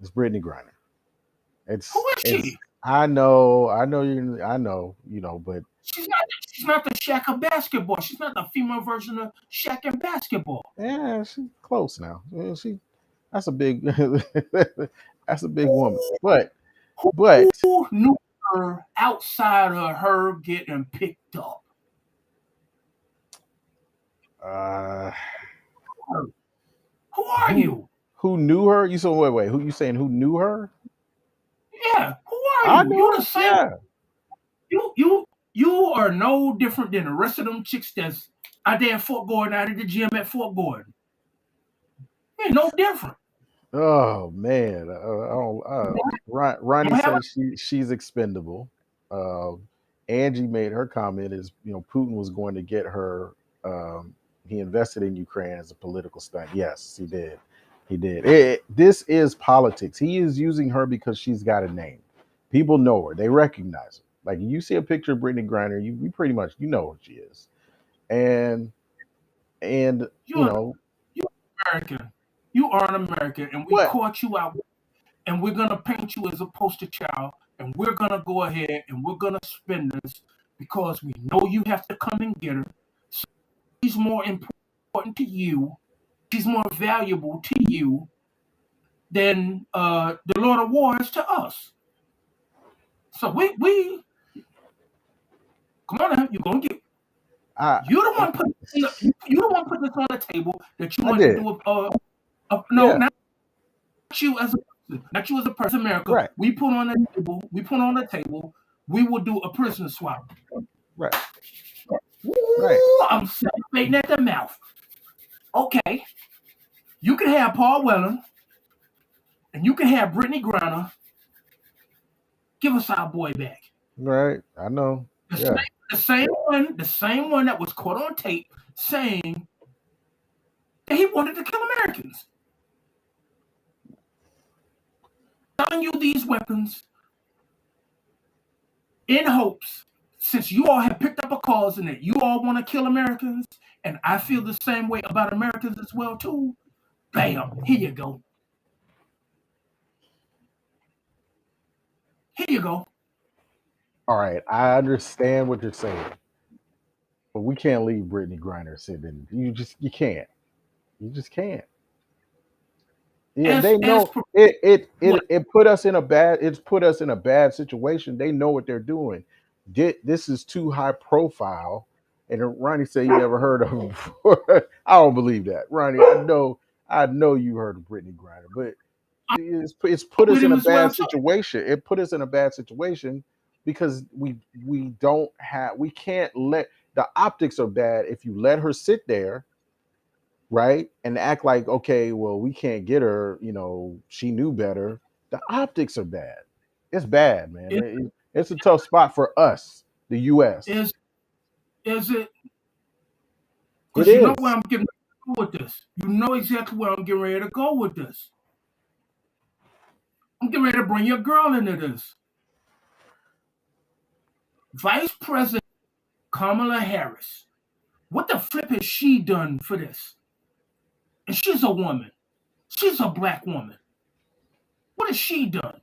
It's Brittany Griner. Who It's is it's. she? I know you. I know. But She's not. She's not the Shaq of basketball. She's not the female version of Shaq in basketball. yeah, she's close now. Yeah, that's a big that's a big woman. Who, But who knew her outside of her getting picked up? uh Who are who you? who knew her? You said wait, who you saying who knew her? Yeah, who are I you? knew You the her. same. Yeah. You are no different than the rest of them chicks that's out there at Fort Gordon, out at the gym at Fort Gordon. Ain't no different. Oh man. Ronnie Don't have a, says she's expendable. Uh, Angie made her comment is Putin was going to get her. He invested in Ukraine as a political stunt. Yes, he did. He did. This is politics. He is using her because she's got a name. People know her. They recognize her. Like you see a picture of Brittany Griner, you pretty much know who she is. And and you're an American. You are an American, and we what? caught you out, and we're gonna paint you as a poster child, and we're gonna go ahead and we're gonna spend this because we know you have to come and get her. So she's more important to you. She's more valuable to you than the Lord of War is to us. So we come on now, you're gonna get. I You the one put you the one put this on the table that you I want to did. do a no, Yeah. not you as a person, not you as a person, America. Right. We put on the table. We put on the table we will do a prisoner swap. Right. Right. Ooh, I'm salivating at the mouth. Okay, you can have Paul Whelan and you can have Brittany Griner. Give us our boy back. Right. I know. The Yeah. same, the same one that was caught on tape saying that he wanted to kill Americans. Selling you these weapons in hopes, since you all have picked up a cause and that you all want to kill Americans, and I feel the same way about Americans as well too. Bam! Here you go. Here you go. All right. I understand what you're saying, but we can't leave Brittany Griner sitting. You can't. You just can't. Yeah, they As know per what it put us in a bad it's put us in a bad situation. They know what they're doing. This is too high profile. And Ronnie said you never heard of him before. I don't believe that. Ronnie, I know you heard of Brittany Griner, but it's put us with in him a as well bad too. situation. It put us in a bad situation because we can't let the optics are bad if you let her sit there, right? And act like, okay, well, we can't get her, she knew better. The optics are bad. It's bad, man. Is, It's a tough spot for us, the US. is is it? It Because you know where is. I'm getting ready to go with this. You know exactly where I'm getting ready to go with this. I'm getting ready to bring your girl into this. Vice President Kamala Harris. What the flip has she done for this? And she's a woman. She's a black woman. What has she done?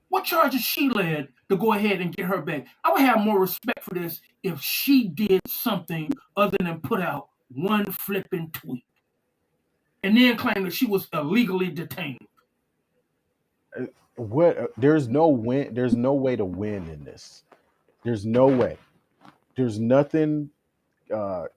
What charges she led to go ahead and get her back? I would have more respect for this if she did something other than put out one flipping tweet and then claim that she was illegally detained. What there's no win, there's no way to win in this. There's no way. There's nothing uh,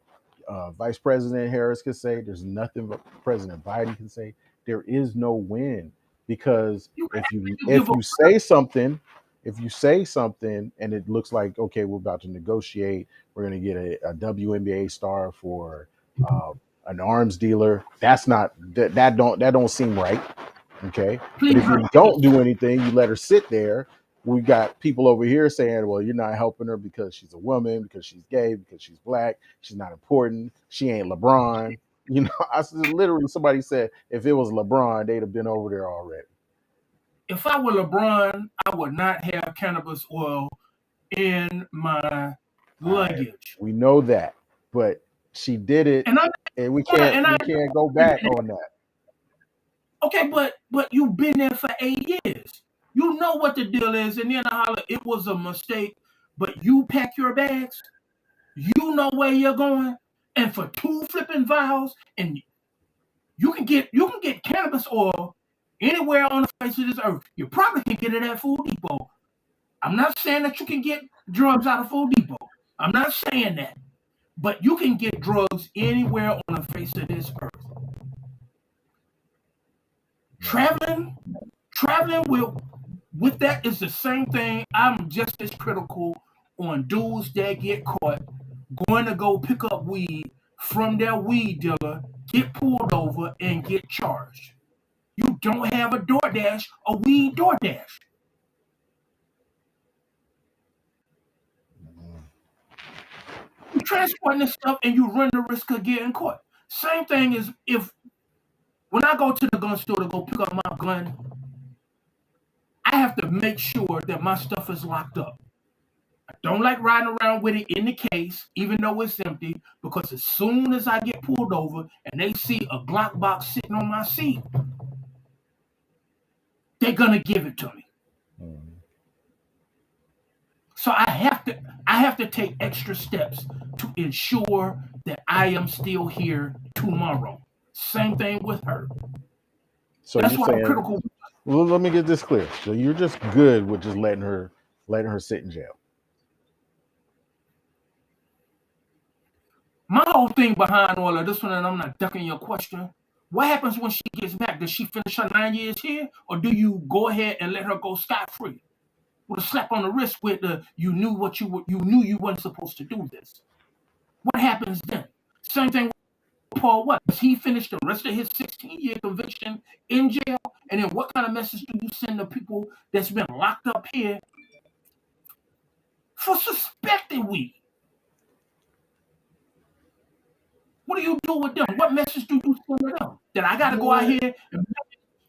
Vice President Harris can say. There's nothing President Biden can say. There is no win because You if you have to give if up. you say something, if you say something and it looks like okay, we're about to negotiate, we're going to get a WNBA star for uh, an arms dealer. That don't seem right. Okay, but Please if hurt you me. don't do anything, you let her sit there. We got people over here saying, well, you're not helping her because she's a woman, because she's gay, because she's black, she's not important, she ain't LeBron. Literally somebody said if it was LeBron, they'd have been over there already. If I were LeBron, I would not have cannabis oil in my All right, luggage. we know that, but she did it, And I and we wanna can't and I we can't go back on that. okay, but you've been there for 8 years. You know what the deal is, and then I holler, it was a mistake, but you pack your bags, you know where you're going, and for two flipping vials, and you can get cannabis oil anywhere on the face of this earth. You probably can get it at Food Depot. I'm not saying that you can get drugs out of Food Depot. I'm not saying that. But you can get drugs anywhere on the face of this earth. Right. Traveling, traveling with that is the same thing. I'm just as critical on dudes that get caught going to go pick up weed from their weed dealer, get pulled over, and get charged. You don't have a DoorDash, a weed DoorDash. You transporting this stuff and you run the risk of getting caught. Same thing as if when I go to the gun store to go pick up my gun, I have to make sure that my stuff is locked up. I don't like riding around with it in the case, even though it's empty, because as soon as I get pulled over and they see a Glock box sitting on my seat, they're gonna give it to me. Mhm. So I have to take extra steps to ensure that I am still here tomorrow. Same thing with her. So That's you're why I'm saying, critical. well, let me get this clear. So you're just good with just letting her sit in jail. My whole thing behind all of this one, and I'm not ducking your question. What happens when she gets back? Does she finish her 9 years here, or do you go ahead and let her go scot free? with a slap on the wrist with the you knew what you knew you weren't supposed to do this. What happens then? Same thing with Paul West. He finished the rest of his 16-year conviction in jail, and then what kind of message do you send to people that's been locked up here for suspected weed? What do you do with them? What message do you send to them? That I got to go out here and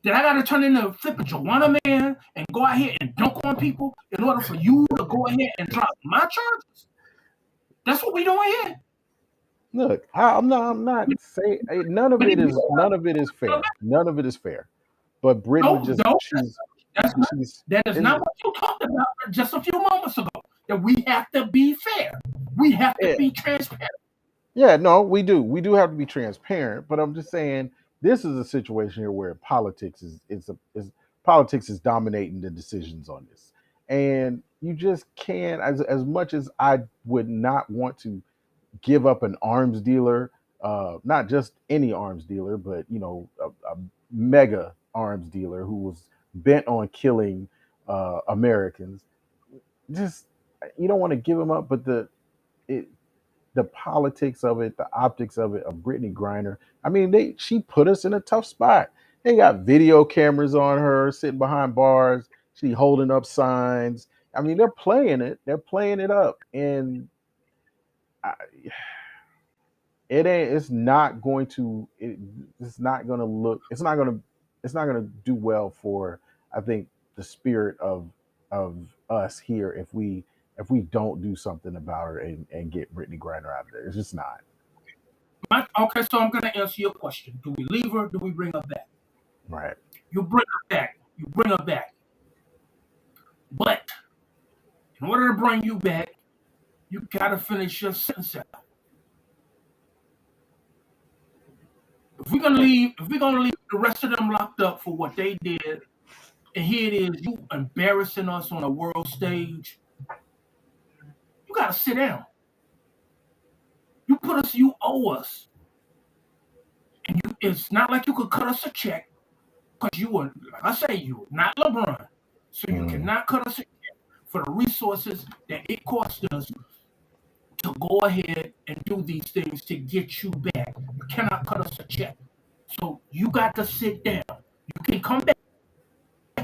that I got to turn into a flipping Joanna man and go out here and dunk on people in order for you to go ahead and drop my charges? That's what we doing here. Look, I'm not saying none of it is fair. None of it is fair. But Brittany just that is not what you talked about just a few moments ago. That we have to be fair. We have to be transparent. Yeah, no, we do. We do have to be transparent. But I'm just saying this is a situation here where politics is dominating the decisions on this, and you just can't. As much as I would not want to give up an arms dealer, not just any arms dealer, but a mega arms dealer who was bent on killing Americans. Just you don't want to give him up, but it, the politics of it, the optics of it, of Brittany Griner. I mean, she put us in a tough spot. They got video cameras on her sitting behind bars. She holding up signs. I mean, they're playing it. They're playing it up, and I, it ain't. It's not going to. It's not going to look. It's not going to. It's not going to do well for. I think the spirit of us here if we don't do something about her and get Brittany Griner out of there. It's just not. Okay, so I'm going to answer your question. Do we leave her? Do we bring her back? Right. You bring her back. You bring her back. But in order to bring you back, you got to finish your sentence out. If we're gonna leave the rest of them locked up for what they did, and here it is, you embarrassing us on a world stage, you gotta sit down. You owe us. And it's not like you could cut us a check, because you were, like I say, you were not LeBron. So you cannot cut us a check for the resources that it cost us to go ahead and do these things to get you back. You cannot cut us a check. So you got to sit down. You can come back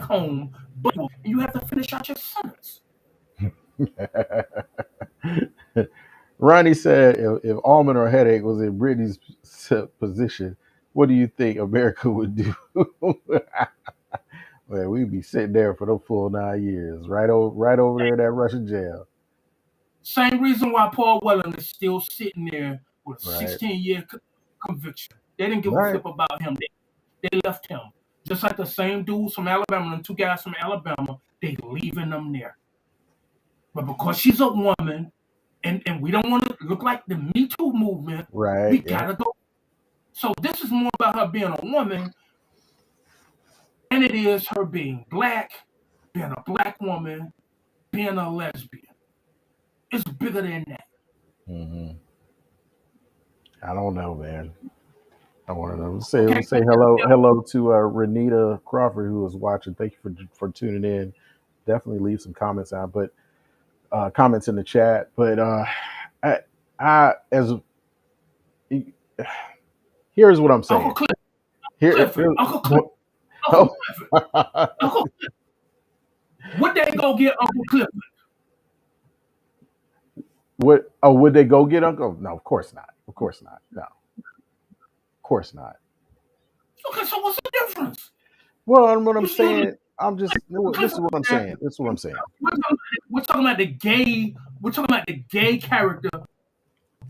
home, but you have to finish out your sentence. Ronnie said, if Almond or Headache was in Brittany's position, what do you think America would do? Well, we'd be sitting there for the full 9 years, right over there in that Russian jail. Same reason why Paul Whelan is still sitting there with a Right. 16-year conviction. They didn't give a Right. flip about him. They left him. Just like the same dudes from Alabama, and two guys from Alabama, they leaving them there. But because she's a woman, and we don't want to look like the Me Too movement, Right. we gotta go. So this is more about her being a woman than it is her being black, being a black woman, being a lesbian. It's bigger than that. Mm-hmm. I don't know, man. I want to say hello to Renita Crawford, who was watching. Thank you for tuning in. Definitely leave some comments out, but comments in the chat. But here's what I'm saying. Uncle Cliff. Uncle Cliff. Would they go get Uncle Cliff? Would they go get Uncle? No, of course not. Of course not. No. Of course not. Okay, so what's the difference? Well, what I'm saying, this is what I'm saying. This is what I'm saying. We're talking about the gay. We're talking about the gay character,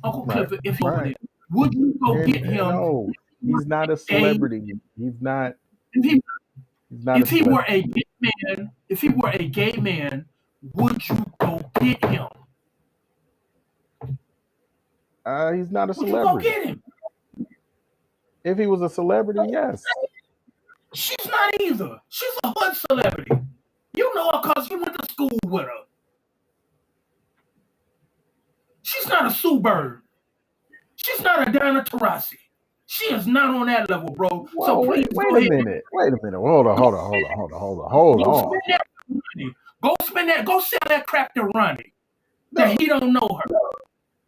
Uncle Clifford. If he were there, would you go get him? No, he's not a celebrity. He's not. If he were a gay man, would you go get him? He's not a celebrity. Would you go get him? If he was a celebrity, yes. She's not either. She's a hood celebrity. You know her because you went to school with her. She's not a Sue Bird. She's not a Diana Taurasi. She is not on that level, bro. Whoa, so please wait a minute. Wait a minute. Hold on. Go spend that. Go sell that crap to Ronnie. No, That he don't know her.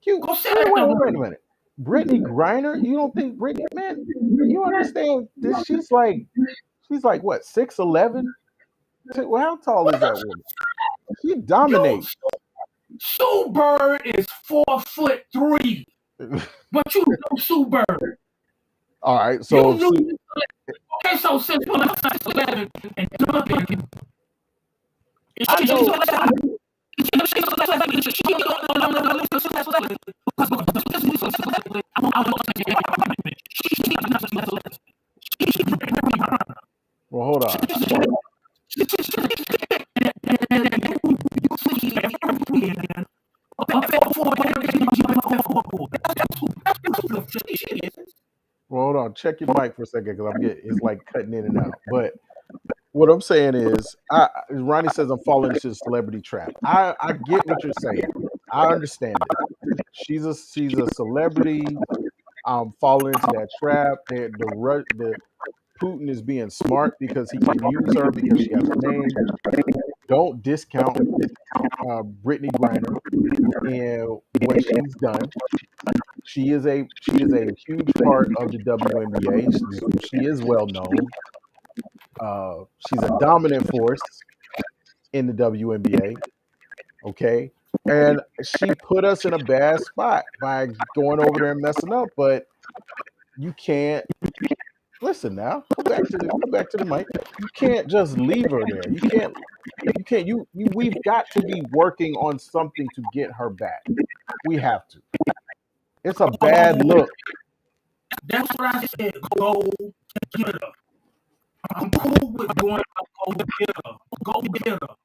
Go sell that to wait a Ronnie. minute. Brittany Griner, you don't think Brittany, man, you understand this? She's like what, 6'11"? Well, how tall is that woman? She Yo, dominates. Sue Bird is 4'3", but you know Sue Bird. All right, You so knew. Okay, so since when I was 11 and Duncan, I know. Well, hold on. Well, hold on. Check your mic for a second because it's like cutting in and out. But what I'm saying is, Ronnie says I'm falling into the celebrity trap. I get what you're saying. I understand it. She's a celebrity. I'm falling into that trap. The Putin is being smart because he can use her because she has a name. Don't discount Brittany Griner and what she's done. She is a huge part of the WNBA. She is well known. She's a dominant force in the WNBA. Okay, and she put us in a bad spot by going over there and messing up. But you can't listen now. Come back to the mic. You can't just leave her there. You can't. You can't. We've got to be working on something to get her back. We have to. It's a bad look. That's what I said. Go get her. I'm cool with going go get her. Go get her.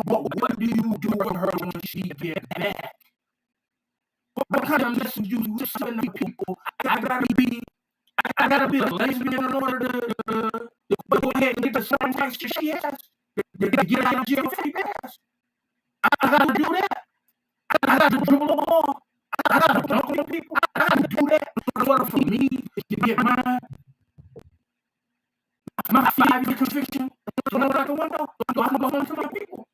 But what do you do with her when she get back? What kind of message you send to people? I gotta be a lesbian in order to go ahead and get the same rights that she has. To get out of jail free pass. I gotta do that. I gotta dribble the ball. I gotta dunk on people. I gotta do that in order for me to get my 5-year conviction thrown out the window. So I can go home to my people.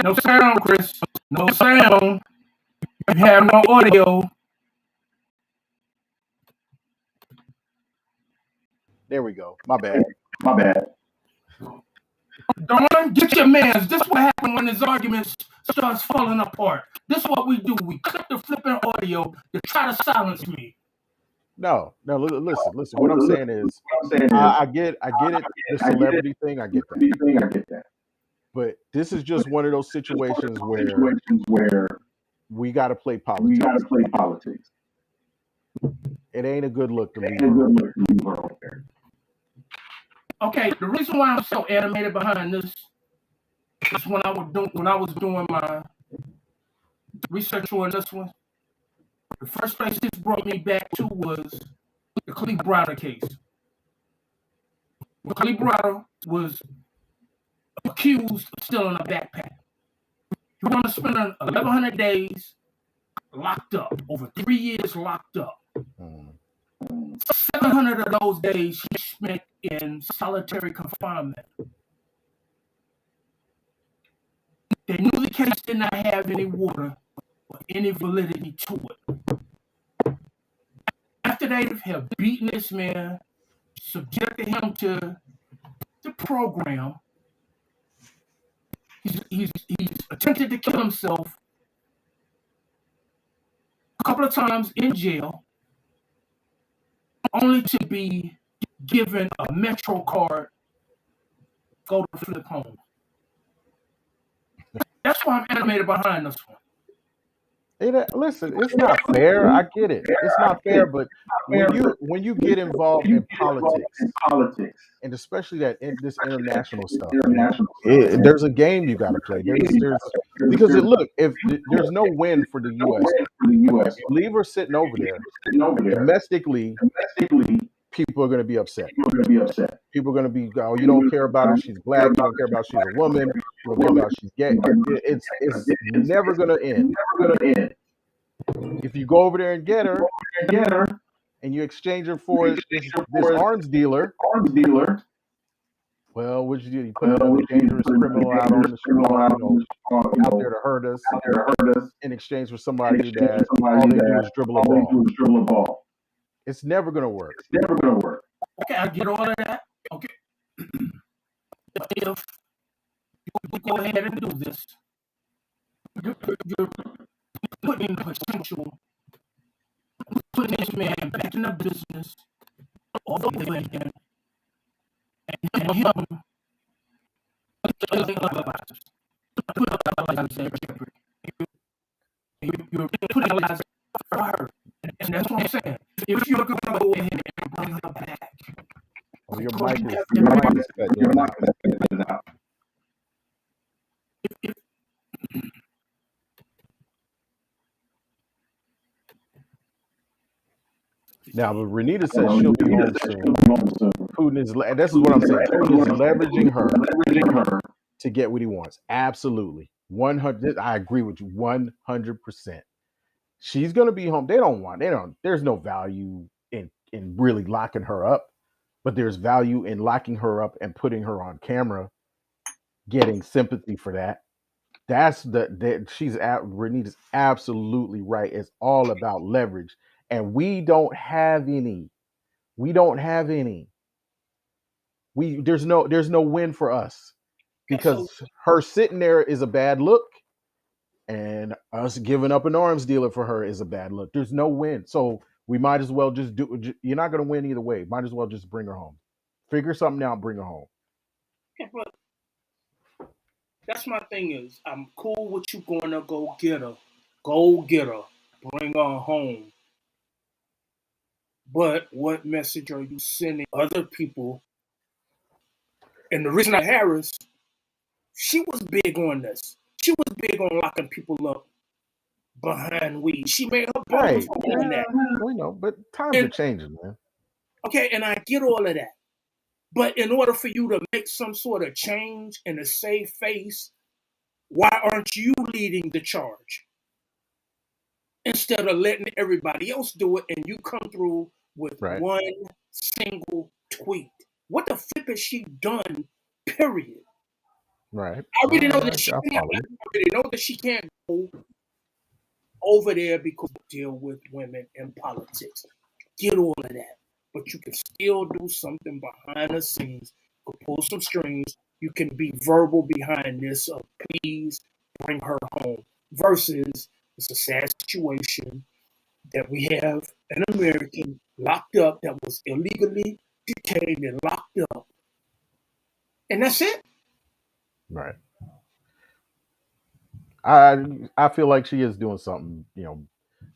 No sound, Chris. No sound. You have no audio. There we go. My bad. Darn, get your mans. This is what happens when this argument starts falling apart. This is what we do. We clip the flipping audio to try to silence me. No. Listen. What I'm saying is, I get it. The celebrity thing, I get that. But this is just one of those situations where we got to play politics. It ain't a good look to leave her over there. Okay, the reason why I'm so animated behind this is when I was doing my research on this one. The first place this brought me back to was the Khalid Browder case. When Khalid Browder was accused of stealing a backpack. He wanted to spend 1,100 days locked up, over 3 years locked up. 700 of those days he spent in solitary confinement. They knew the case did not have any water or any validity to it. After they have beaten this man, subjected him to the program, he's attempted to kill himself a couple of times in jail, only to be given a Metro card, go to flip home. That's why I'm animated behind this one. Listen, it's not fair. I get it. It's not fair, but when you get involved in politics, and especially this international stuff, man, there's a game you got to play. There's because look, if there's no win for the U.S. now, you leave her sitting over there domestically, people are going to be upset. People are going to be, oh, you don't care about her. She's black. You don't care about she's a woman. You don't care about she's gay. It's never going to end. If you go over there and get her, and you exchange her for this arms dealer, well, what you do? You put another dangerous criminal out on the out there to hurt us in exchange for somebody that all they do is dribble a ball. It's never going to work. Okay, I get all of that. Okay, if you go ahead and do this, you're putting potential, putting this man back in the business all the way again, and him killing other lives. You're putting lives for her, and that's what I'm saying. If you're going to go ahead and bring her back, oh, your mic is cut in and out. Now, but Renita says she'll be home soon. Putin is. This is what I'm saying. Putin is leveraging her to get what he wants. Absolutely, 100. I agree with you 100%. She's gonna be home. They don't. There's no value in really locking her up, but there's value in locking her up and putting her on camera, getting sympathy for that. That's Renita's absolutely right. It's all about leverage, and we don't have any. We don't have any. There's no win for us because her sitting there is a bad look, and us giving up an arms dealer for her is a bad look. There's no win, so we might as well just do. You're not going to win either way. Might as well just bring her home. Figure something out, bring her home. yeah, but that's my thing is, I'm cool with you going to go get her. Go get her. Bring her home. But what message are you sending other people? And the reason Harris, she was big on this. She was big on locking people up behind weed. She made her Right. on that. We know, but times are changing, man. Okay, and I get all of that. But in order for you to make some sort of change and to save face, why aren't you leading the charge? Instead of letting everybody else do it and you come through with one single tweet. What the flip has she done, period? Right. I already know that she can't go over there because deal with women in politics. Get all of that. But you can still do something behind the scenes. You can pull some strings. You can be verbal behind this of please bring her home. Versus it's a sad situation that we have an American locked up that was illegally detained and locked up. And that's it. Right. I feel like she is doing something,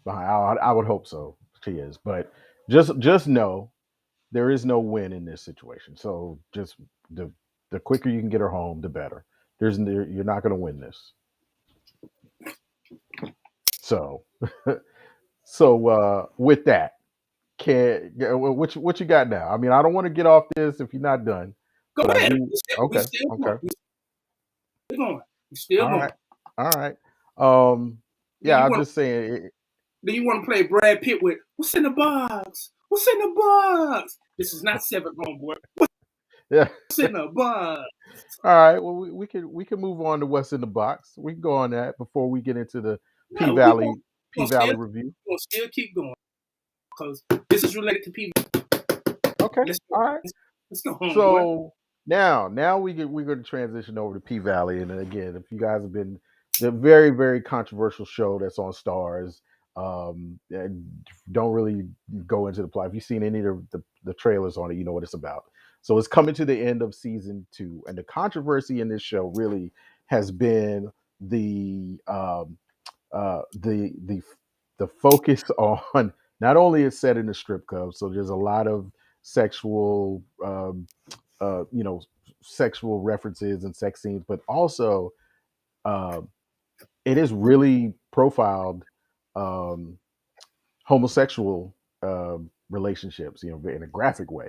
behind. I would hope so. She is, but just know there is no win in this situation. So just the quicker you can get her home, the better. You're not going to win this. So with that, what you got now? I mean, I don't want to get off this if you're not done. Go but ahead. Okay. Okay. We're going. We're still going. All right. I'm just saying. Do you want to play Brad Pitt with "What's in the box? What's in the box"? This is not Seven, homeboy. Yeah. What's in the box? All right. Well, we can move on to what's in the box. We can go on that before we get into the P Valley review. We'll still keep going because this is related to P Valley. Okay. All right. Let's go home. So now we're going to transition over to P Valley, and again, if you guys have been the very very controversial show that's on Stars, don't really go into the plot. If you've seen any of the trailers on it, you know what it's about. So it's coming to the end of season 2, and the controversy in this show really has been the the focus on not only is set in a strip club, so there's a lot of sexual you know, sexual references and sex scenes, but also uh, it is really profiled um, homosexual relationships, you know, in a graphic way.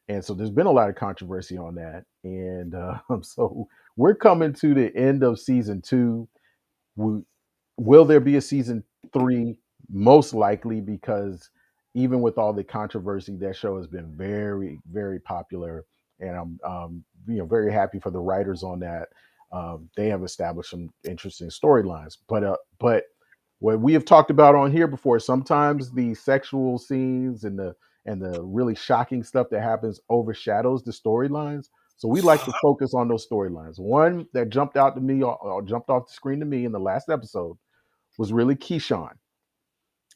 And so there's been a lot of controversy on that. And so we're coming to the end of season two. We, will there be a season three? Most likely, because even with all the controversy, that show has been very, very popular, and I'm you know, very happy for the writers on that. They have established some interesting storylines, but what we have talked about on here before, sometimes the sexual scenes and the really shocking stuff that happens overshadows the storylines. So we like to focus on those storylines. One that jumped out to me, or jumped off the screen to me in the last episode, was really Keyshawn.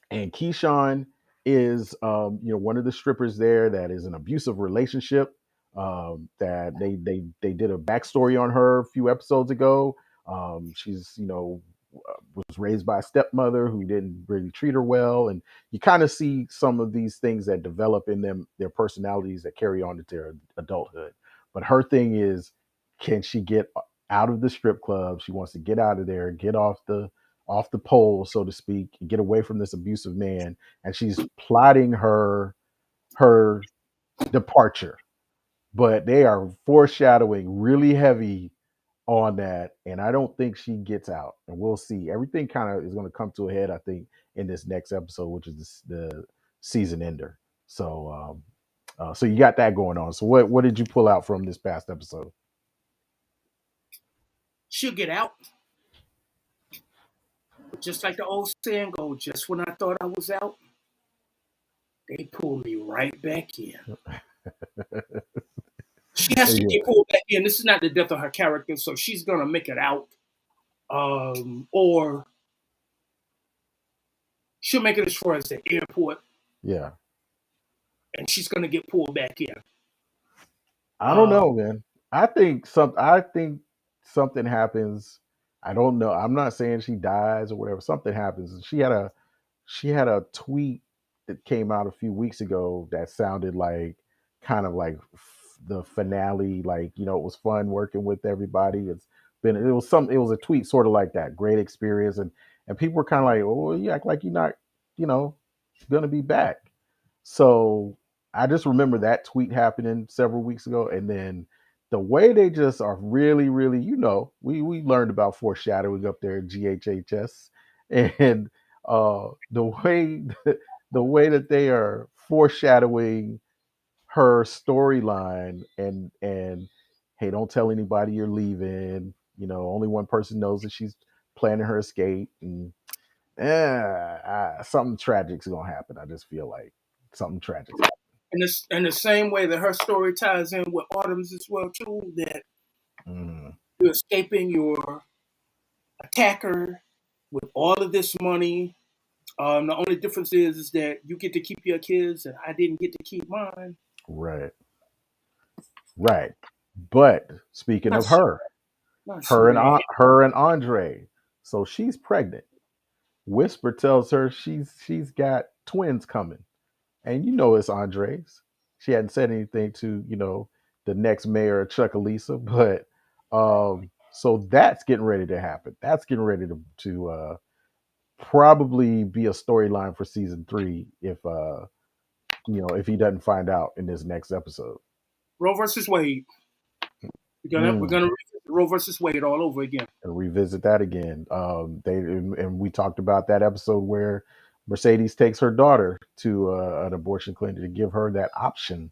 And Keyshawn is, you know, one of the strippers there that is an abusive relationship. That they did a backstory on her a few episodes ago. She's, you know, was raised by a stepmother who didn't really treat her well, and you kind of see some of these things that develop in them, their personalities that carry on into their adulthood. But her thing is, can she get out of the strip club? She wants to get out of there, get off the pole, so to speak, and get away from this abusive man. And she's plotting her departure. But they are foreshadowing really heavy on that, and I don't think she gets out. And we'll see. Everything kind of is going to come to a head, I think, in this next episode, which is the season ender. So, so you got that going on. So, what did you pull out from this past episode? She'll get out. But just like the old saying goes, just when I thought I was out, they pulled me right back in. She has to Yeah, get pulled back in. This is not the death of her character, so she's gonna make it out. Or she'll make it as far as the airport, yeah. and she's gonna get pulled back in. I don't Uh, know, man. I think something happens. I don't know. I'm not saying she dies or whatever. Something happens. She had a tweet that came out a few weeks ago that sounded like kind of like the finale. Like, you know, it was fun working with everybody. It was a tweet sort of like that. Great experience, and people were kind of like, oh, well, you act like you're not, you know, gonna be back. So I just remember that tweet happening several weeks ago, and then the way they just are really, really, you know, we learned about foreshadowing up there at GHHS, and the way the way that they are foreshadowing her storyline, and hey, don't tell anybody you're leaving. You know, only one person knows that she's planning her escape, and something tragic's gonna happen. I just feel like something tragic's in the same way that her story ties in with Autumn's as well too, that happening. you're escaping your attacker with all of this money. The only difference is that you get to keep your kids and I didn't get to keep mine. Right, right. But speaking Not of so, her, not so bad. her and Andre, so she's pregnant. Whisper tells her she's got twins coming, and you know it's Andre's. She hadn't said anything to, you know, the next mayor of Chuckalisa, but so that's getting ready to happen. That's getting ready to probably be a storyline for season three if you know, if he doesn't find out in this next episode. Roe versus Wade. We're Mm. gonna revisit Roe versus Wade all over again. And revisit that again. They and we talked about that episode where Mercedes takes her daughter to an abortion clinic to give her that option,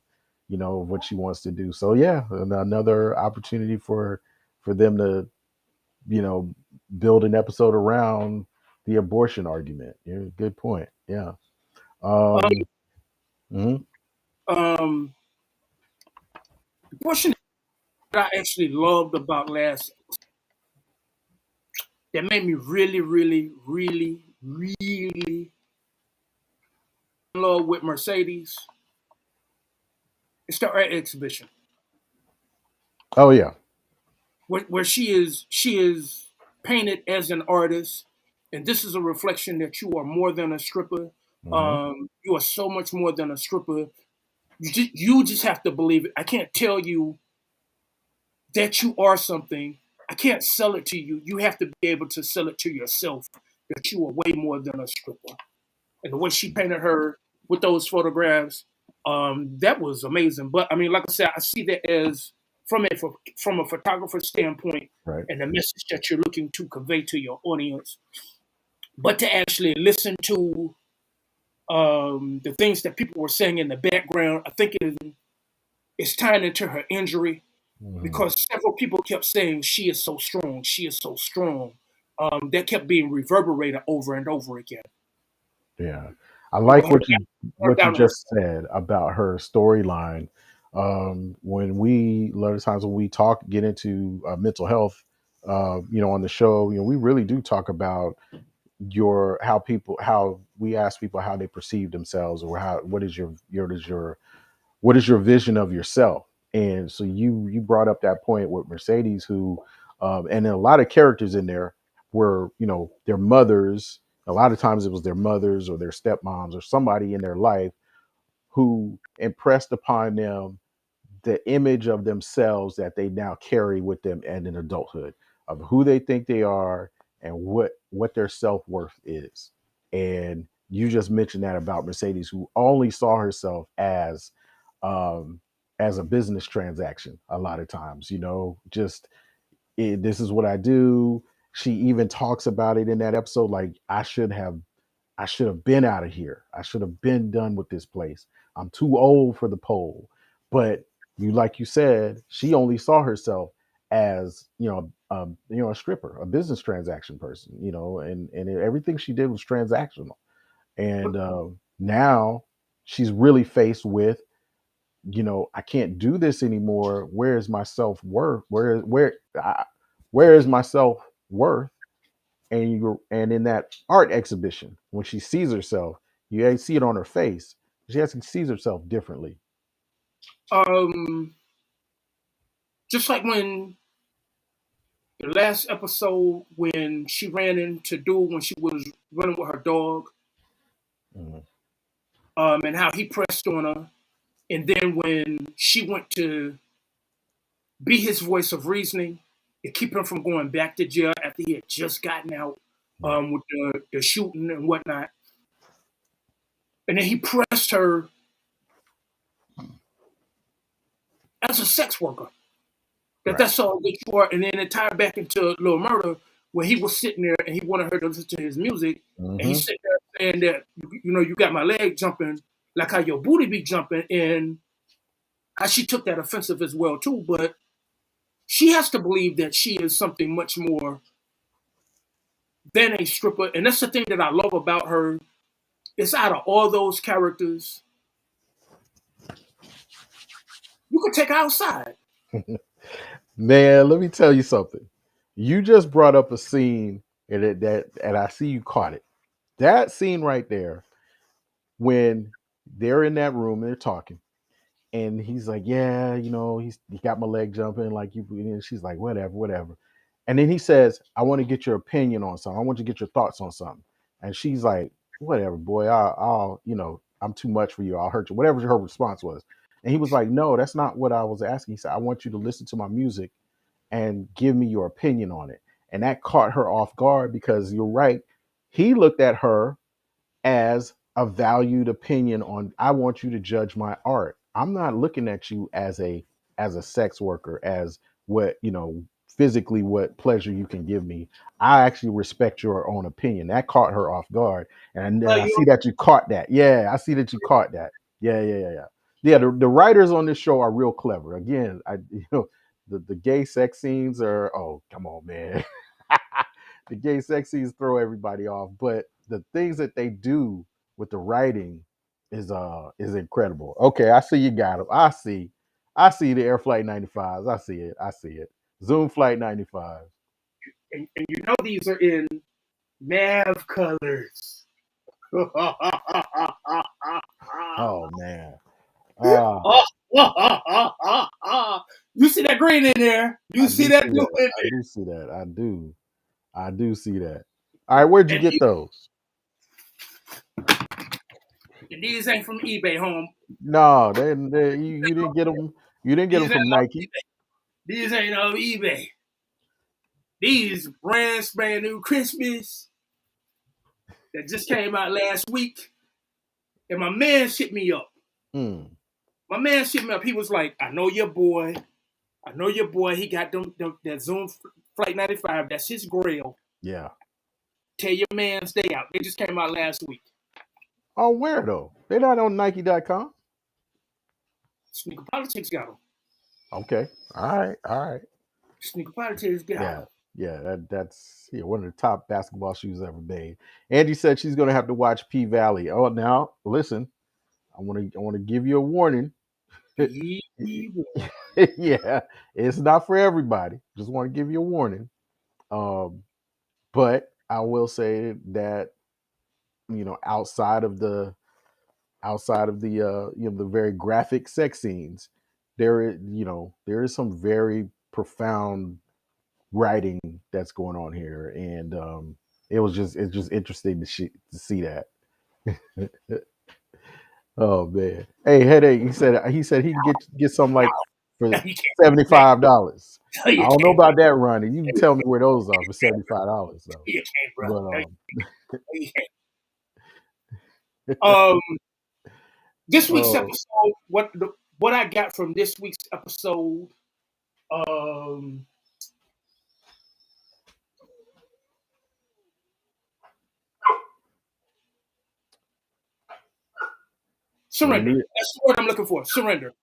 you know, of what she wants to do. So yeah, another opportunity for them to, you know, build an episode around the abortion argument. Yeah, good point. Yeah. Um, Um, mhm. um, the portion that I actually loved about last that made me really, really, really, really in love with Mercedes is the art exhibition Oh yeah. where she is painted as an artist and this is a reflection that you are more than a stripper. Hmm. You are so much more than a stripper. You just have to believe it. I can't tell you that you are something. I can't sell it to you. You have to be able to sell it to yourself that you are way more than a stripper. And the way she painted her with those photographs, that was amazing. But I mean, like I said, I see that as from a photographer's standpoint Right. and the message that you're looking to convey to your audience. But to actually listen to the things that people were saying in the background, I think it's tying into her injury Hmm. because several people kept saying she is so strong, she is so strong. That kept being reverberated over and over again. Yeah, I You know, like her what you down was just said about her storyline. When we a lot of times when we talk get into mental health, on the show, we really do talk about your how we ask people how they perceive themselves, or how what is your vision of yourself. And so you brought up that point with Mercedes, who and then a lot of characters in there were, their mothers. A lot of times it was their mothers or their stepmoms or somebody in their life who impressed upon them the image of themselves that they now carry with them and in adulthood, of who they think they are and what their self-worth is. And you just mentioned that about Mercedes, who only saw herself um as a business transaction. A lot of times, just this is what I do. She even talks about it in that episode, like I should have been out of here. I should have been done with this place. I'm too old for the pole. But like you said, she only saw herself as, a stripper, a business transaction person, and everything she did was transactional. And now she's really faced with, I can't do this anymore. Where is my self worth? Where is my self worth? And in that art exhibition, when she sees herself, you see it on her face. She actually sees herself differently. um, just like when the last episode when she ran into dude when she was running with her dog, Mhm. and how he pressed on her, and then when she went to be his voice of reasoning and keep him from going back to jail after he had just gotten out, Right. with the shooting and whatnot, and then he pressed her as a sex worker. Right. That's all that you are. And then it tied back into Lil Murder, where he was sitting there and he wanted her to listen to his music. And he's Hmm. sitting there saying that, you got my leg jumping, like how your booty be jumping. And how she took that offensive as well, too. But she has to believe that she is something much more than a stripper. And that's the thing that I love about her. It's out of all those characters, you could take her outside. Man, let me tell you something. You just brought up a scene, and I see you caught it. That scene right there, when they're in that room and they're talking, and he's like, "Yeah, he got my leg jumping, like you." And she's like, "Whatever, whatever." And then he says, "I want to get your opinion on something. I want you to get your thoughts on something." And she's like, "Whatever, boy. I'm too much for you. I'll hurt you." Whatever her response was. And he was like, "No, that's not what I was asking." He said, "I want you to listen to my music and give me your opinion on it." And that caught her off guard, because you're right. He looked at her as a valued opinion on, I want you to judge my art. I'm not looking at you as a sex worker, as what, physically what pleasure you can give me. I actually respect your own opinion. That caught her off guard. And then I You see that you caught that. Yeah, I see that you caught that. Yeah, yeah, yeah, yeah. Yeah, the writers on this show are real clever. Again, the gay sex scenes are, oh, come on, man. The gay sex scenes throw everybody off, but the things that they do with the writing is incredible. Okay, I see you got them. I see the Air Flight 95s. I see it. I see it. Zoom Flight 95. and you know these are in Nav colors. Oh man. Ah, You see that green in there. You I see do that see blue that. in I do see that. I do. I do see that. All right, where'd you And, get those? and these ain't from eBay, home. No, you didn't get them. You didn't get them These ain't from off Nike. eBay. These ain't off eBay. These brand spanking new Christmas that just came out last week. And my man hit me up. Mm, My man hit me up. He was like, I know your boy. I know your boy. He got them that Zoom Flight 95. That's his grail. yeah. Tell your man stay out. They just came out last week. Oh, where though? They're not on Nike.com. Sneaker Politics got them. Okay. All right. All right. Sneaker Politics got Yeah. them. Yeah. That's one of the top basketball shoes ever made. Angie said she's gonna have to watch P Valley. Oh, now listen. I want to give you a warning. Be Yeah, it's not for everybody. Just want to give you a warning. Um, but I will say that outside of the the very graphic sex scenes, there is some very profound writing that's going on here, and it's just interesting to see that. Oh man, hey headache. He said he can get some like for no, you can't. $75. No, I you don't know can't. about that, Ronnie. You can tell me where those are for $75 though. You can't, bro. But No, you can't. Um, this week's oh, episode, what I got from this week's episode, um, surrender. Renita, That's the word I'm looking for. Surrender.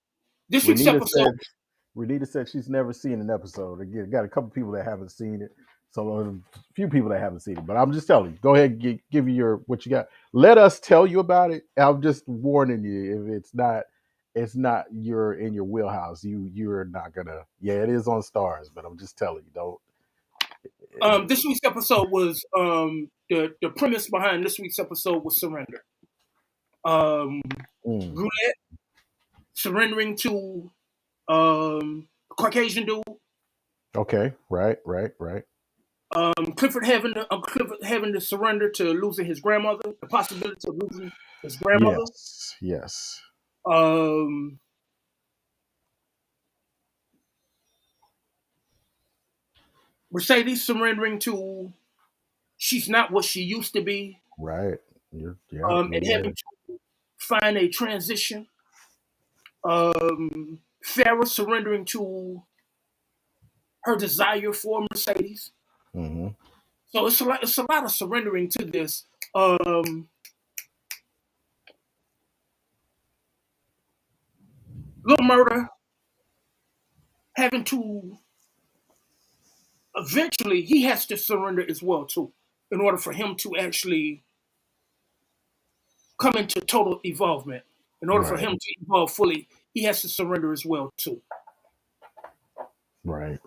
This week's Renita episode. said Renita said she's never seen an episode. Again, got a couple people that haven't seen it, so a few people that haven't seen it. But I'm just telling you, go ahead and give you your what you got. Let us tell you about it. I'm just warning you if it's not you're in your wheelhouse. You're not gonna. Yeah, it is on Stars, but I'm just telling you, don't. This week's episode was the premise behind this week's episode was surrender. Um, Mm, Roulette surrendering to Caucasian dude. okay, right. Clifford having to surrender to losing his grandmother, the possibility of losing his grandmother. Yes. Um, Mercedes surrendering to she's not what she used to be, Right. Yeah. and having to find a transition. Farrah surrendering to her desire for Mercedes. Mm-hmm. So it's a lot of surrendering to this. Um, Little Murder having to eventually he has to surrender as well too, in order for him to actually come into total evolvement. In order for Right. him to evolve fully, he has to surrender as well too. Right.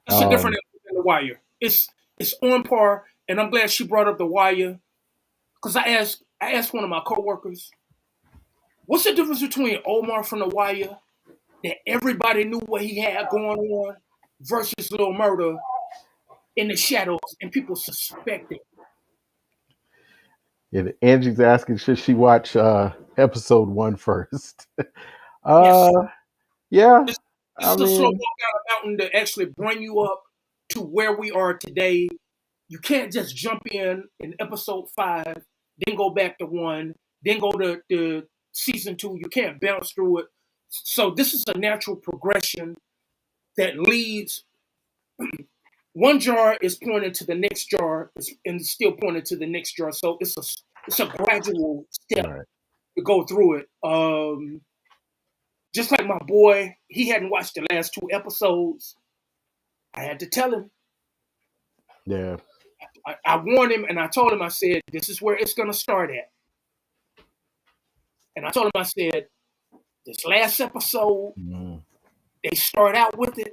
It's a different Um, episode than The Wire. It's on par, and I'm glad she brought up The Wire because I asked one of my coworkers, "What's the difference between Omar from The Wire that everybody knew what he had going on versus Lil Murder in the shadows and people suspected?" and Angie's asking, should she watch episode one first? uh, Yes, yeah. this, this I is a slow mean, walk down a mountain to actually bring you up to where we are today. You can't just jump in episode 5, then go back to 1, then go to season 2. You can't bounce through it. So this is a natural progression that leads. One jar is pointing to the next jar, and still pointing to the next jar. So it's a gradual step right. to go through it. Just like my boy, he hadn't watched the last 2 episodes. I had to tell him. Yeah. I warned him, and I told him. I said, "This is where it's gonna start at." And I told him, I said, "This last episode, Mm. they start out with it,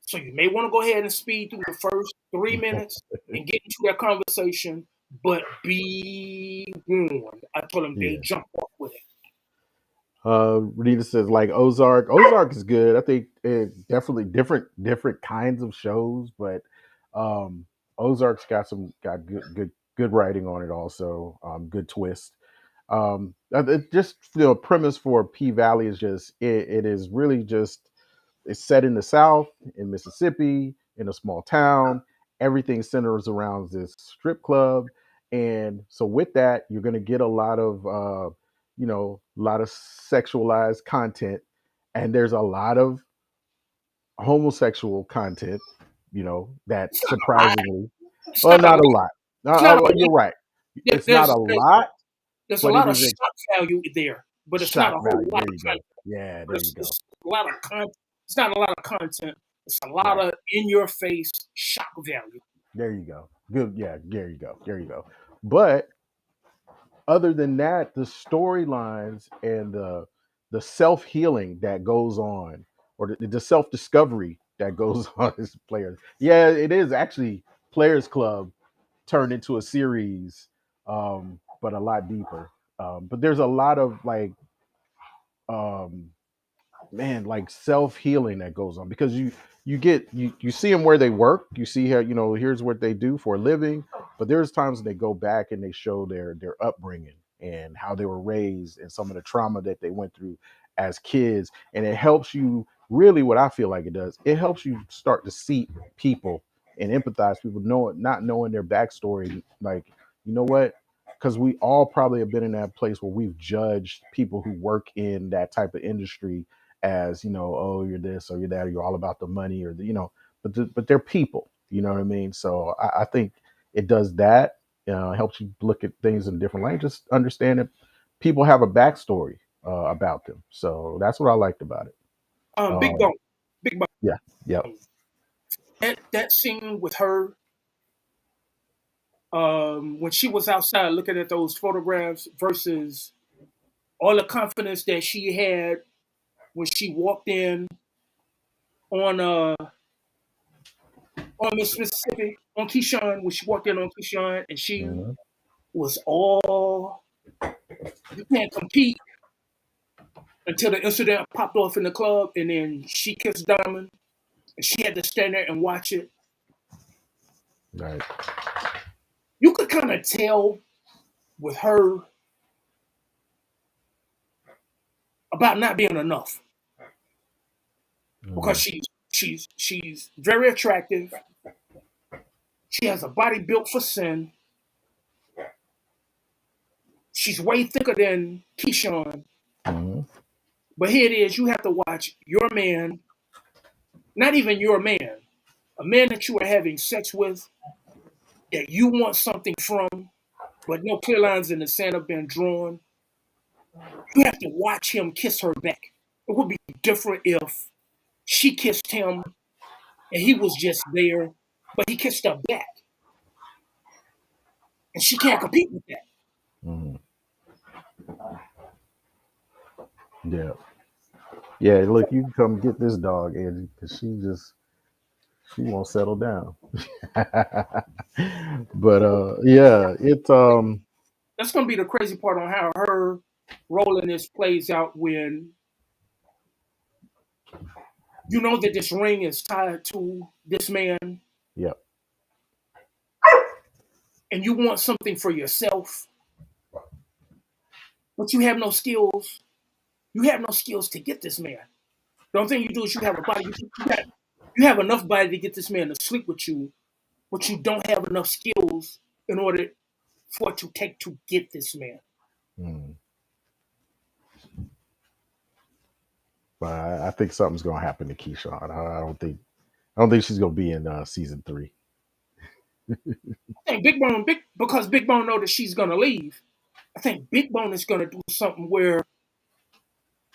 so you may want to go ahead and speed through the first 3 minutes and get into that conversation. But be warned." I told him they Yeah. jump off with it. Rita says like Ozark. Ozark is good. I think definitely different kinds of shows, but Ozark's got good writing on it also. Good twist. Just the premise for P Valley is just it is really just it's set in the South in Mississippi in a small town. Everything centers around this strip club, and so with that, you're going to get a lot of a lot of sexualized content, and there's a lot of homosexual content. That It's not a lot. surprisingly, It's well, not a not lot. a lot. It's not a You're lot. right. There- It's not There's a there's lot, there's a but it lot of is a shock value there, but it's not shock a whole value. lot There of you go. content. Yeah, But there you go. it's a lot of content. It's not a lot of content. It's a lot Right. of in your face shock value. There you go. Good. Yeah. There you go. There you go. But other than that, the storylines and the self healing that goes on, or the self discovery that goes on as players. Yeah, it is actually Players Club turned into a series, but a lot deeper. But there's a lot of um, man, like self healing that goes on because you see them where they work. You see how here's what they do for a living, but there's times they go back and they show their upbringing and how they were raised and some of the trauma that they went through as kids, and it helps you really. What I feel like it does, it helps you start to see people and empathize people, not knowing their backstory. Like, you know what? Because we all probably have been in that place where we've judged people who work in that type of industry as oh, you're this or you're that, or you're all about the money or but they're people. You know what I mean? So I think it does that. Helps you look at things in different light. Just understand that people have a backstory about them. So that's what I liked about it. Big Um, Bone, Big Bone. yeah. Yep. That scene with her when she was outside looking at those photographs versus all the confidence that she had when she walked in on Miss Mississippi on Keyshawn when she walked in on Keyshawn and she Mhm. was all you can't compete until the incident popped off in the club and then she kissed Diamond and she had to stand there and watch it. Right. You could kind of tell with her about not being enough because Mhm. she's very attractive. She has a body built for sin. She's way thicker than Keyshawn. Mhm. But here it is, you have to watch your man, not even your man, a man that you are having sex with, that you want something from, but no clear lines in the sand have been drawn. You have to watch him kiss her back. It would be different if she kissed him and he was just there, but he kissed her back. And she can't compete with that. Mhm. Yeah. Yeah. Look, you can come get this dog, Angie, because she won't settle down. But yeah, it That's gonna be the crazy part on how her role in this plays out when you know that this ring is tied to this man yeah. and you want something for yourself, but you have no skills. You have no skills to get this man. The only thing you do is you have a body. You have enough body to get this man to sleep with you, but you don't have enough skills in order for it to take to get this man. Mm. But I think something's gonna happen to Keyshawn. I don't think she's gonna be in season three. I think Big Bone, because Big Bone know that she's gonna leave. I think Big Bone is gonna do something where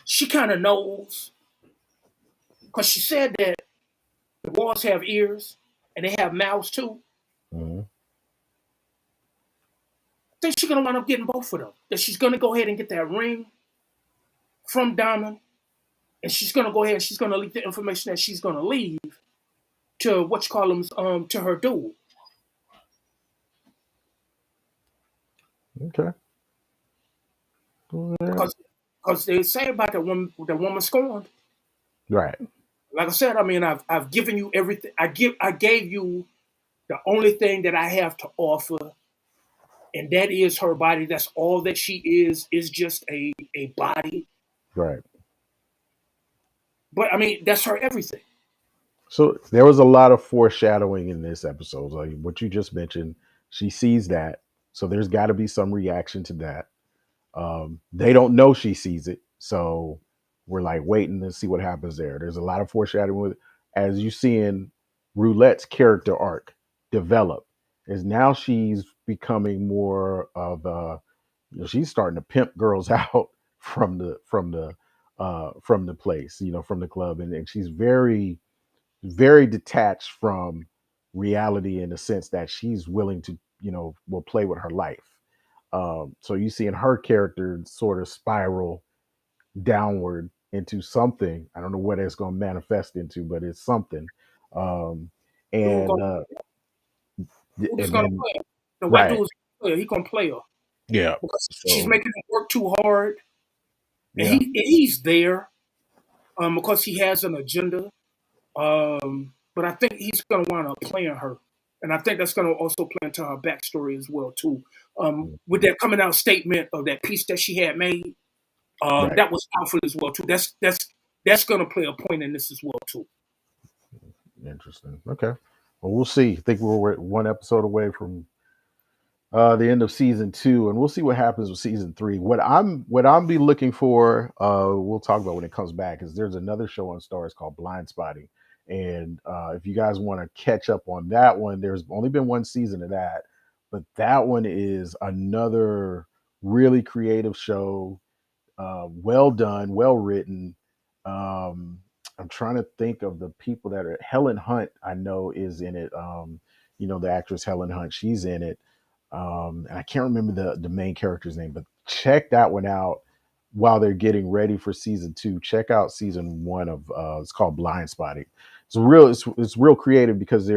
she kind of knows because she said that the walls have ears and they have mouths too. Mhm. I think she's gonna wind up getting both of them. That she's gonna go ahead and get that ring from Diamond, and she's gonna go ahead and she's gonna leak the information that she's gonna leave to what you call them to her dude Okay. Well, yeah. because they say about that woman scorned. Right. Like I said, I mean I've given you everything. I gave you The only thing that I have to offer, and that is her body. That's all that she is just a body. Right. But I mean, that's her everything. So there was a lot of foreshadowing in this episode. Like what you just mentioned, she sees that. So there's got to be some reaction to that. They don't know she sees it. So we're like waiting to see what happens there. There's a lot of foreshadowing with as you see in Roulette's character arc develop. Is now she's becoming more of she's starting to pimp girls out from the place, from the club, and she's very detached from reality in the sense that she's willing to, will play with her life. So you see in her character sort of spiral downward into something. I don't know what it's going to manifest into, but it's something. Um, Dude and gonna, dude is and gonna then play her. The white right, dude's gonna play her. He gonna play her yeah. because she's So making him work too hard, and yeah, he's there because he has an agenda. But I think he's gonna wind up playing her, and I think that's gonna also play into her backstory as well too. With mhm, that coming out statement of that piece that she had made, right. that was powerful as well too. That's gonna play a point in this as well too. Interesting. Okay. Well, we'll see. I think we're one episode away from the end of season two, and we'll see what happens with season three. What I'm be looking for, we'll talk about when it comes back. Is there's another show on Stars called Blind Spotting, and if you guys want to catch up on that one, there's only been one season of that, but that one is another really creative show, well done, well written. Um, I'm trying to think of the people that are Helen Hunt. I know is in it. The actress Helen Hunt. She's in it. And I can't remember the main character's name, but check that one out while they're getting ready for season two. Check out season one of it's called Blind Spotting. It's real creative because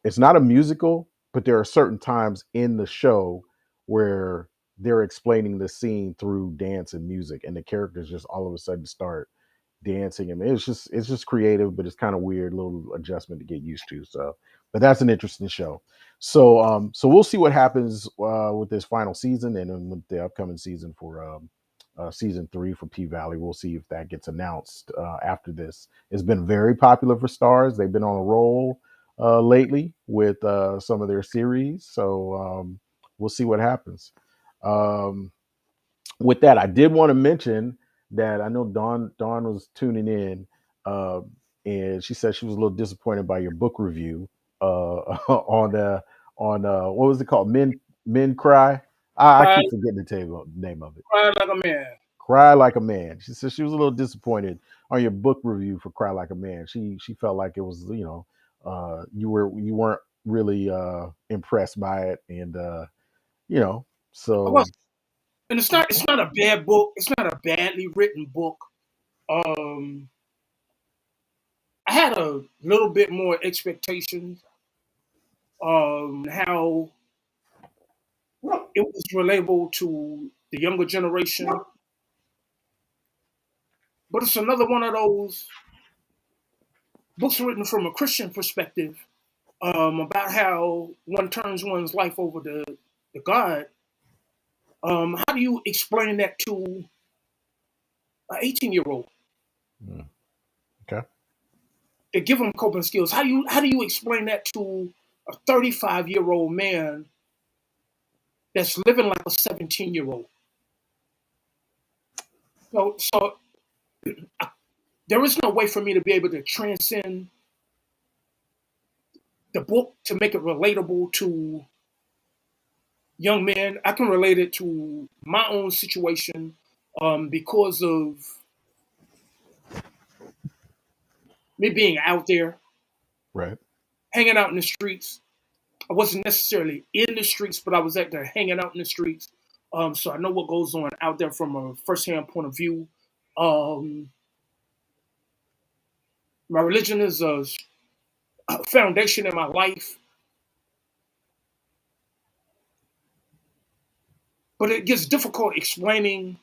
it's not a musical, but there are certain times in the show where they're explaining the scene through dance and music, and the characters just all of a sudden start dancing. I mean, it's just creative, but it's kind of weird, little adjustment to get used to. So, but that's an interesting show. So we'll see what happens with this final season, and then with the upcoming season for season three for P Valley. We'll see if that gets announced after this. It's been very popular for Stars. They've been on a roll lately with some of their series. So we'll see what happens. Um, with that, I did want to mention that I know Dawn was tuning in, uh, and she said she was a little disappointed by your book review on what was it called? Men cry. I Cry, keep forgetting the name of it. cry like a man. Cry like a man. She said she was a little disappointed on your book review for Cry Like a Man. She felt like it was you weren't really impressed by it, and you know I was, so and it's not. okay. It's not a bad book. It's not a badly written book. Um, I had a little bit more expectations how it was relatable to the younger generation, but it's another one of those books written from a Christian perspective about how one turns one's life over to God. How do you explain that to an 18-year-old Mm, okay. to give them coping skills? How do you explain that to a 35-year-old man that's living like a 17-year-old? So there is no way for me to be able to transcend the book to make it relatable to young men. I can relate it to my own situation because of me being out there, Right. hanging out in the streets. I wasn't necessarily in the streets, but I was out there hanging out in the streets. So I know what goes on out there from a firsthand point of view. Um, my religion is a foundation in my life, but it gets difficult explaining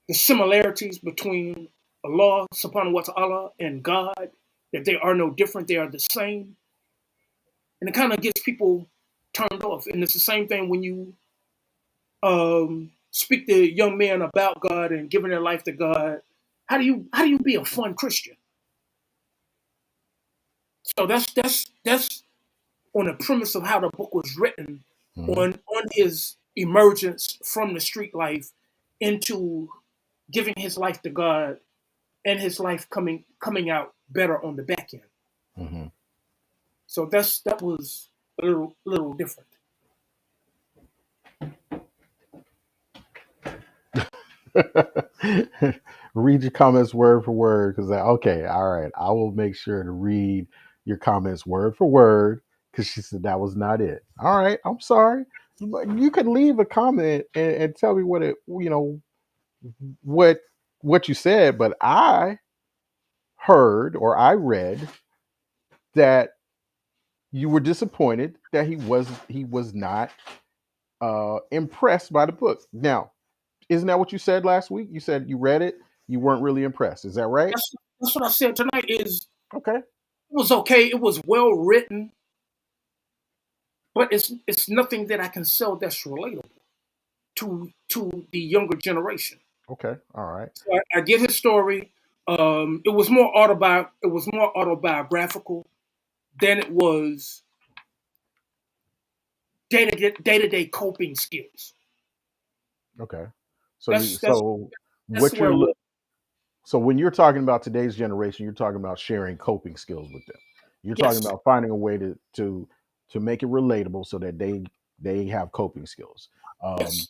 the similarities between Allah subhanahu wa ta'ala and God, that they are no different, they are the same. and it kind of gets people turned off. And it's the same thing when you speak to young men about God and giving their life to God. How do you be a fun Christian? So that's on the premise of how the book was written, Hmm. on his emergence from the street life into giving his life to God, and his life coming out better on the back end. Hmm. So that was a little different. Read your comments word for word because okay, all right, I will make sure to read your comments word for word because she said that was not it. All right, I'm sorry, but you can leave a comment and tell me what it what what you said, but I heard or I read that you were disappointed that he was not impressed by the book. Now, isn't that what you said last week? You said you read it, you weren't really impressed. Is that right? That's what I said tonight. Is Okay. it was okay. It was well written, but it's nothing that I can sell that's relatable to the younger generation. Okay. All right. So I get his story. It was more autobiographical than it was day to day coping skills. Okay. So you That's that's so that's what where you're it was. so when you're talking about today's generation, you're talking about sharing coping skills with them. You're talking Yes, about finding a way to make it relatable so that they have coping skills. Um yes.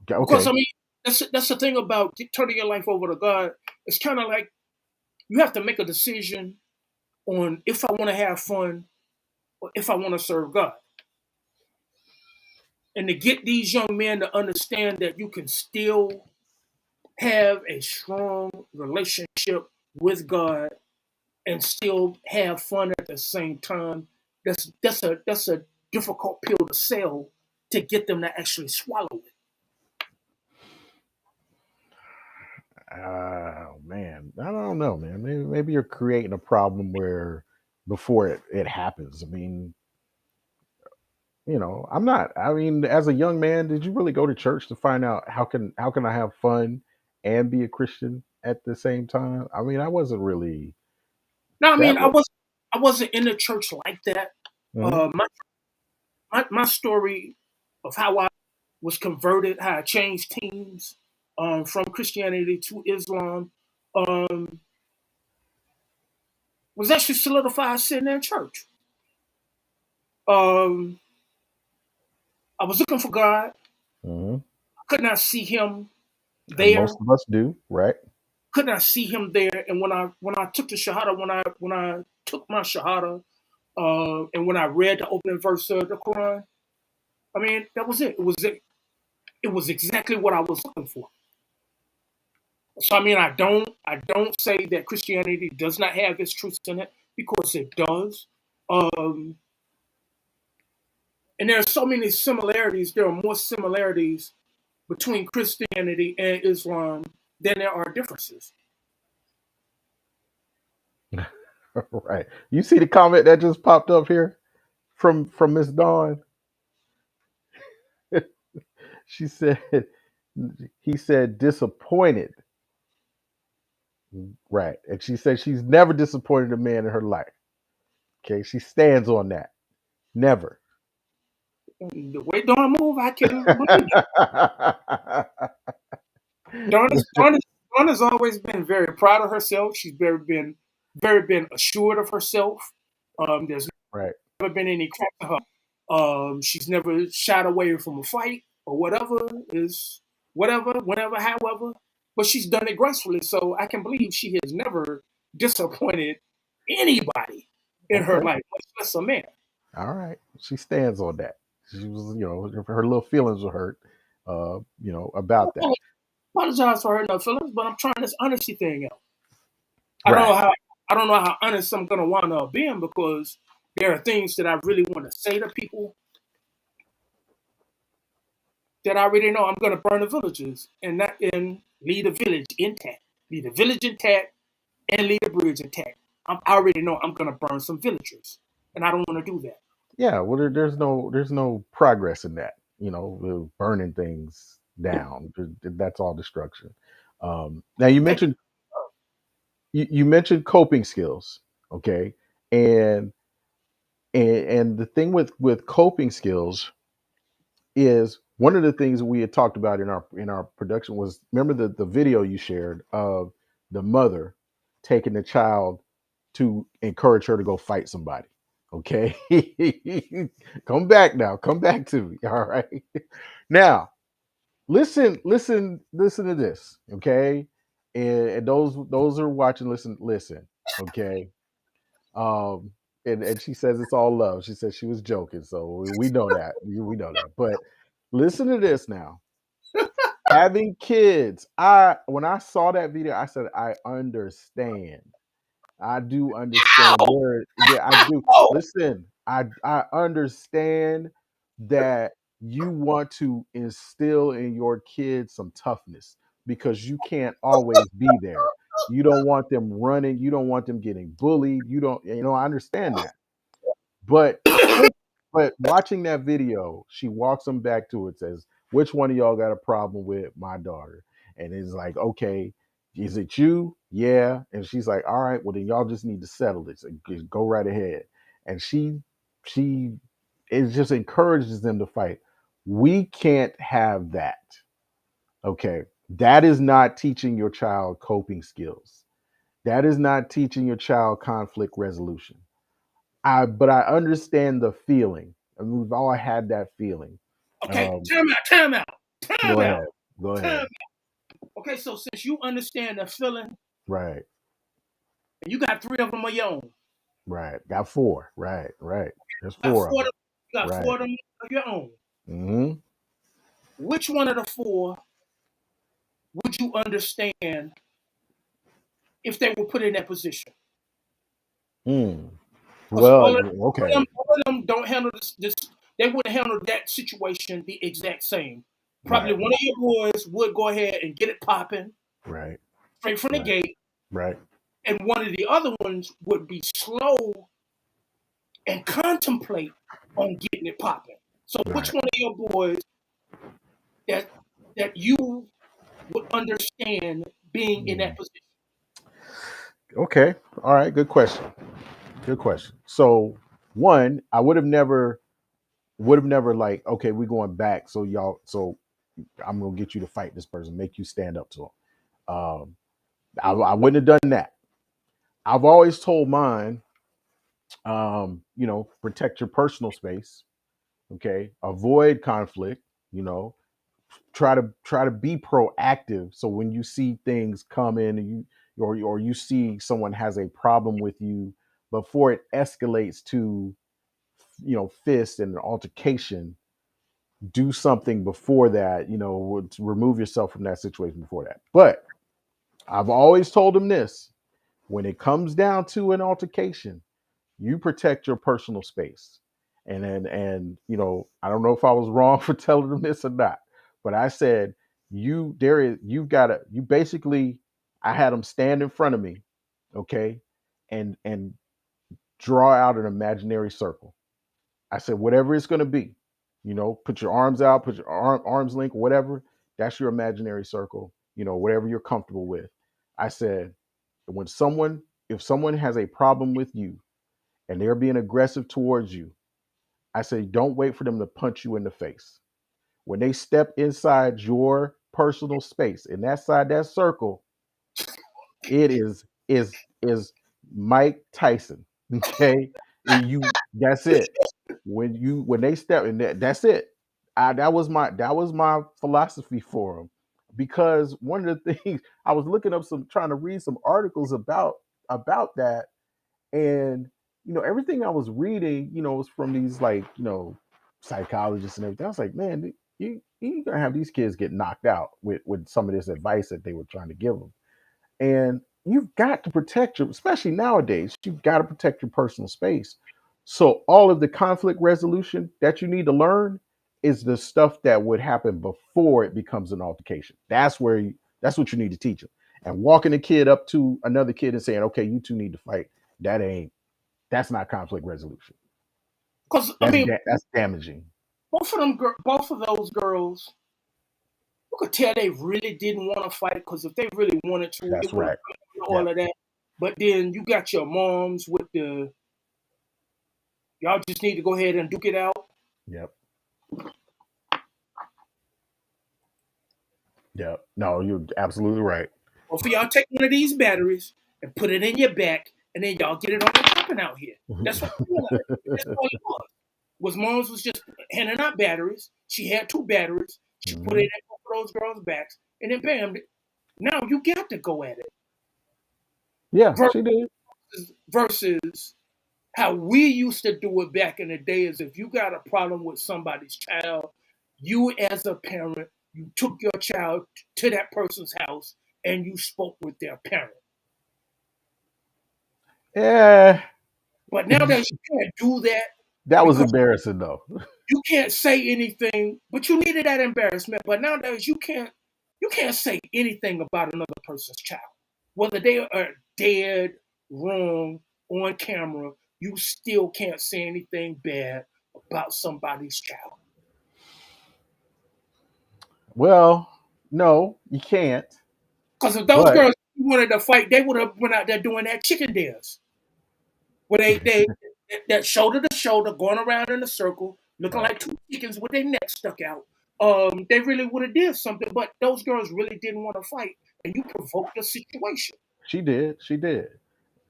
Because okay. I mean, that's the thing about turning your life over to God. It's kind of like you have to make a decision on if I want to have fun or if I want to serve God. And to get these young men to understand that you can still have a strong relationship with God and still have fun at the same time, that's a difficult pill to sell to get them to actually swallow it. Man, I don't know, man. Maybe you're creating a problem where before it happens. I mean, I'm not. I mean, as a young man, did you really go to church to find out how can I have fun and be a Christian at the same time? I mean, I wasn't really Now, I mean, that. I wasn't in the church like that. Mhm. My story of how I was converted, how I changed teams from Christianity to Islam, um, was actually solidified sitting in church. Um, I was looking for God. Mhm. I could not see Him And there. most of us do, right? Could not see Him there. And when I took the Shahada, when I took my Shahada, and when I read the opening verse of the Quran, I mean that was it. It was exactly what I was looking for. So I mean, I don't say that Christianity does not have its truths in it because it does. Um, and there are so many similarities. There are more similarities between Christianity and Islam than there are differences. Right. You see the comment that just popped up here from Miss Dawn. She said he said disappointed. Right. And she said she's never disappointed a man in her life. Okay. She stands on that. Never. And the way Dawn move, I can believe it. Dawn has always been very proud of herself. She's very been assured of herself. There's Right. never been any crack to her. She's never shied away from a fight or whatever, whenever, however. But she's done it gracefully, so I can believe she has never disappointed anybody in her Okay. life, much less a man. All right. She stands on that. She was, her little feelings were hurt, about that. I apologize for hurting her feelings, but I'm trying this honesty thing out. I don't know Right. how I don't know how honest I'm gonna wind up being because there are things that I really want to say to people that I already know I'm gonna burn the villages and leave the village intact. Leave the village intact and leave the bridge intact. I already know I'm gonna burn some villagers. And I don't want to do that. Yeah, well, there's no progress in that. We're burning things down. That's all destruction. Now Okay. you mentioned coping skills, okay, and and the thing with coping skills is one of the things we had talked about in our production was, remember the video you shared of the mother taking the child to encourage her to go fight somebody. Okay. Come back now. Come back to me. All right. Now, listen to this. Okay. And those are watching, listen. Okay. Um, and she says it's all love. She says she was joking, so we know that. We know that. But listen to this now. Having kids, I when I saw that video, I said I understand. I do understand. I do. Oh, Listen, I understand that you want to instill in your kids some toughness because you can't always be there. You don't want them running. You don't want them getting bullied. You don't. I understand that. But quick, but watching that video, she walks them back to it. Says, "Which one of y'all got a problem with my daughter?" And it's like, "Okay, is it you? Yeah." And she's like, "All right, well then y'all just need to settle this. Just go right ahead." And she it just encourages them to fight. We can't have that. Okay, that is not teaching your child coping skills. That is not teaching your child conflict resolution. But I understand the feeling. I mean, we've all had that feeling. okay. Um, Time out. Time out. Time go out. ahead. Go Time ahead. out. Okay. So since you understand the feeling, Right. and you got three of them of your own, Right. Got four. Right. Right. There's you got four of four. them. You got Right. four of them of your own. Hmm. Which one of the four would you understand if they were put in that position? Mm. Because Well, okay. all of them don't handle this. They wouldn't handle that situation the exact same. Probably Right. one of your boys would go ahead and get it popping Right. straight from the Right. gate, Right. and one of the other ones would be slow and contemplate on getting it popping. So, which Right. one of your boys that you would understand being in that Mm. position? Okay. All right. Good question. Good question. So one, I would have never like, okay, we're going back. So I'm gonna get you to fight this person, make you stand up to him. I wouldn't have done that. I've always told mine, protect your personal space. Okay, avoid conflict. You know, try to be proactive. So when you see things come in, and or you see someone has a problem with you, before it escalates to fist and an altercation, do something before that. To remove yourself from that situation before that. But I've always told them this: when it comes down to an altercation, you protect your personal space. And I don't know if I was wrong for telling them this or not, but I said, you've got to, you basically, I had them stand in front of me, okay, and draw out an imaginary circle. I said, whatever it's going to be, put your arms out, put your arms length, whatever. That's your imaginary circle. Whatever you're comfortable with. I said, when someone, if someone has a problem with you and they're being aggressive towards you, I say, don't wait for them to punch you in the face. When they step inside your personal space, and that side, that circle, it is Mike Tyson. Okay. That's it. When they step in, that's it. That was my philosophy for them. Because one of the things I was looking up, some trying to read some articles about that, and everything I was reading, was from these, like, psychologists and everything. I was like, man, you gonna have these kids get knocked out with some of this advice that they were trying to give them. And you've got to protect your, especially nowadays, you've got to protect your personal space. So all of the conflict resolution that you need to learn is the stuff that would happen before it becomes an altercation. That's what you need to teach them. And walking a kid up to another kid and saying, okay, you two need to fight, that ain't that's not conflict resolution. Because I mean, That's damaging. both of those girls, you could tell they really didn't want to fight. Because if they really wanted to, it That's would have right. done all Yep. of that. But then you got your moms with the y'all just need to go ahead and duke it out. Yep. Yep. No, you're absolutely right. Or for y'all take one of these batteries and put it in your back, and then y'all get it on and popping out here. That's what it was. That's all it was. Moms was just handing out batteries. She had two batteries. She put it Hmm. in both of those girls' backs, and then bam, now you got to go at it. Yeah, she did. Versus how we used to do it back in the day is if you got a problem with somebody's child, you as a parent, you took your child to that person's house and you spoke with their parent. Yeah, But nowadays you can't do that that was because embarrassing though. you can't say anything, but you needed that embarrassment. But nowadays you can't say anything about another person's child. Whether they are dead, wrong, on camera, you still can't say anything bad about somebody's child. Well, no, you can't. Because if those But girls wanted to fight, they would have went out there doing that chicken dance. Where they that shoulder to shoulder, going around in a circle, looking right, like two chickens with their necks stuck out. They really would have did something, but those girls really didn't want to fight, and you provoked the situation. she did. She did.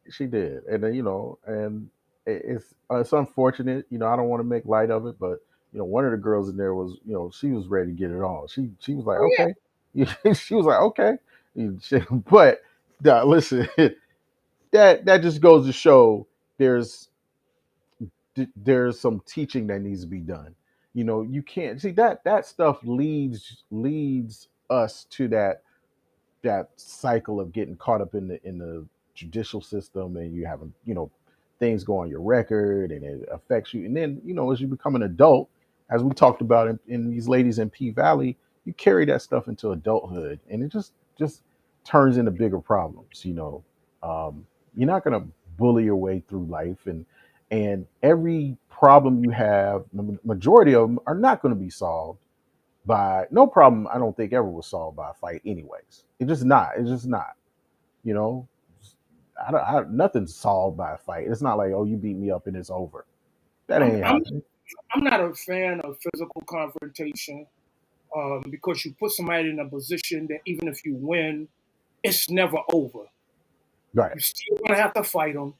She did. And then, and it's unfortunate. I don't want to make light of it, but one of the girls in there was, she was ready to get it on. She was like, Oh yeah, okay. She was like, okay. But listen, that just goes to show there's there's some teaching that needs to be done. You can't see that stuff leads us to that cycle of getting caught up in the judicial system, and you having things go on your record, and it affects you. And then as you become an adult, as we talked about in these ladies in P Valley, you carry that stuff into adulthood, and it just turns into bigger problems. You're not going to bully your way through life, and every problem you have, the majority of them are not going to be solved by no problem. I don't think ever was solved by a fight, anyways. It's just not. You know, nothing's solved by a fight. It's not like, oh, you beat me up and it's over. That I'm ain't I'm happening. I'm not a fan of physical confrontation because you put somebody in a position that even if you win, it's never over. Right. You still gonna have to fight them.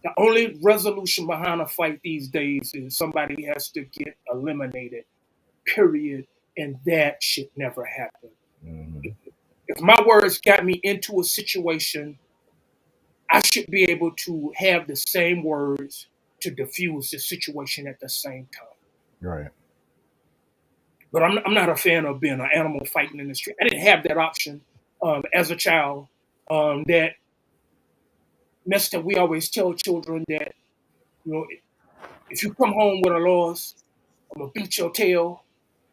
The only resolution behind a fight these days is somebody has to get eliminated. Period, and that should never happen. Hmm. If my words got me into a situation, I should be able to have the same words to diffuse the situation at the same time. Right. But I'm not a fan of being an animal fighting in the street. I didn't have that option as a child. That messed up. We always tell children that you know if you come home with a loss, I'm gonna beat your tail.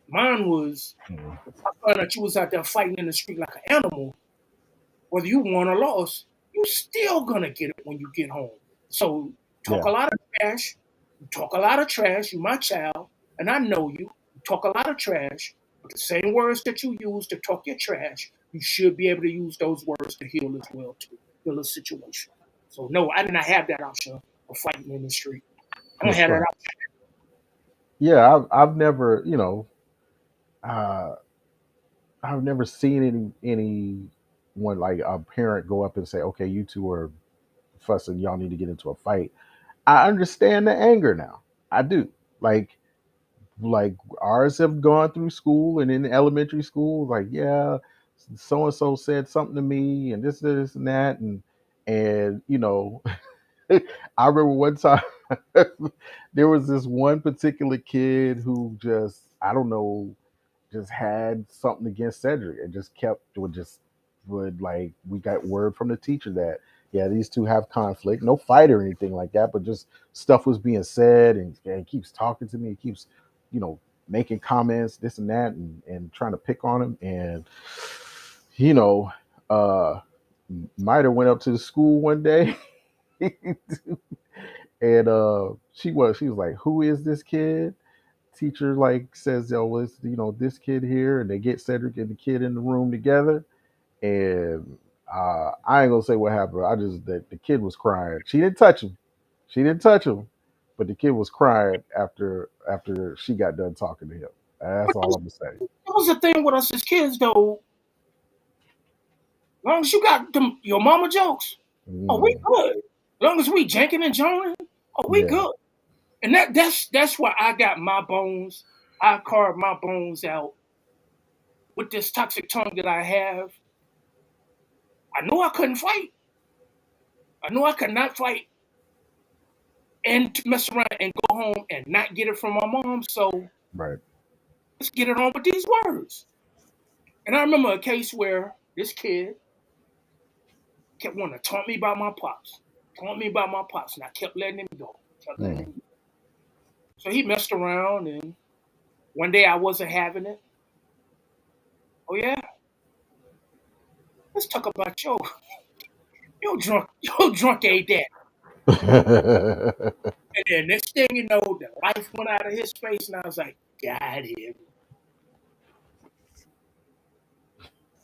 Mine was Mhm. if I found out you was out there fighting in the street like an animal, whether you won or lost, you still gonna get it when you get home. So talk Yeah. a lot of trash. You talk a lot of trash. You my child, and I know you. You talk a lot of trash, but the same words that you use to talk your trash, you should be able to use those words to heal as well too, heal a situation. So no, I did not have that option of fighting in the street. I don't That's have that right. option. Yeah. I've never, uh, I've never seen anyone like a parent go up and say, okay, you two are fussing. Y'all need to get into a fight. I understand the anger now. I do. Like ours have gone through school and in elementary school, like, yeah, so and so said something to me and this and that, and I remember one time there was this one particular kid who just, I don't know, just had something against Cedric and just would, like, we got word from the teacher that, yeah, these two have conflict, no fight or anything like that, but just stuff was being said, and he keeps talking to me, he keeps, you know, making comments, this and that, and trying to pick on him, and you know, uh might have went up to the school one day And she was like, "Who is this kid?" Teacher like says, "Oh, well, it's, this kid here," and they get Cedric and the kid in the room together. And I ain't gonna say what happened. I just that the kid was crying. She didn't touch him. She didn't touch him, but the kid was crying after she got done talking to him. That's all I'm gonna say. That was the thing with us as kids, though. As long as you got your mama jokes, oh, we Mm, good. As long as we janking and joning, oh, we yeah, good. And that's why I got my bones. I carved my bones out with this toxic tongue that I have. I knew I couldn't fight. I knew I could not fight and mess around and go home and not get it from my mom. So right. let's get it on with these words. And I remember a case where this kid kept wanting to taunt me about my pops, taunt me about my pops, and I kept letting him go. Kept letting Mm. him go. So he messed around, and one day I wasn't having it. Oh yeah, let's talk about your drunk a dad. And then next thing you know, the life went out of his face, and I was like, got him.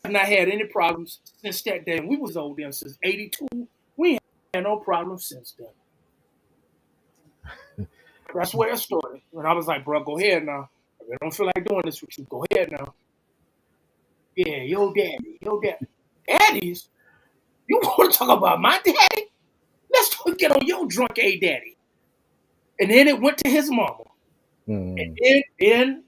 I've not had any problems since that day. And we was old then since '82. We ain't had no problems since then. That's where it started. And I was like, bro, go ahead now. I don't feel like doing this with you. Go ahead now. Yeah, yo daddy. Daddies? You want to talk about my daddy? Let's get on your drunk A daddy. And then it went to his mama. And Mm. then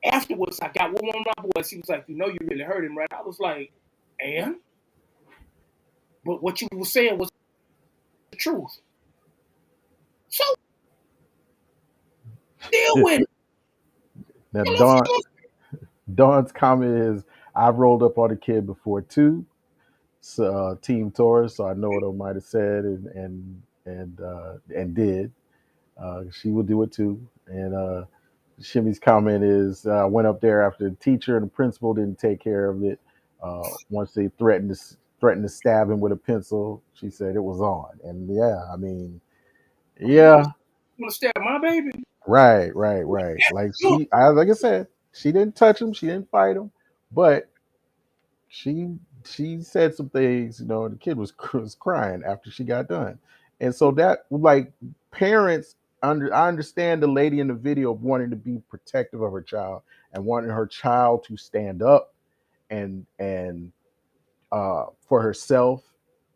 afterwards, I got one of my boys. He was like, you really hurt him, right? I was like, and? But what you were saying was the truth. So deal with it. Now, And if Dawn's comment is, "I've rolled up on a kid before too." So, Team Taurus, so I know what I might have said and did. She will do it too. And Shimmy's comment is, "Went up there after the teacher and the principal didn't take care of it. Once they threatened to stab him with a pencil, she said it was on." And yeah, I mean, you want yeah, to stab my baby, right. Like I said, she didn't touch him, she didn't fight him, but she she said some things. The kid was crying after she got done, and so that, like, parents I understand the lady in the video wanting to be protective of her child and wanting her child to stand up and for herself,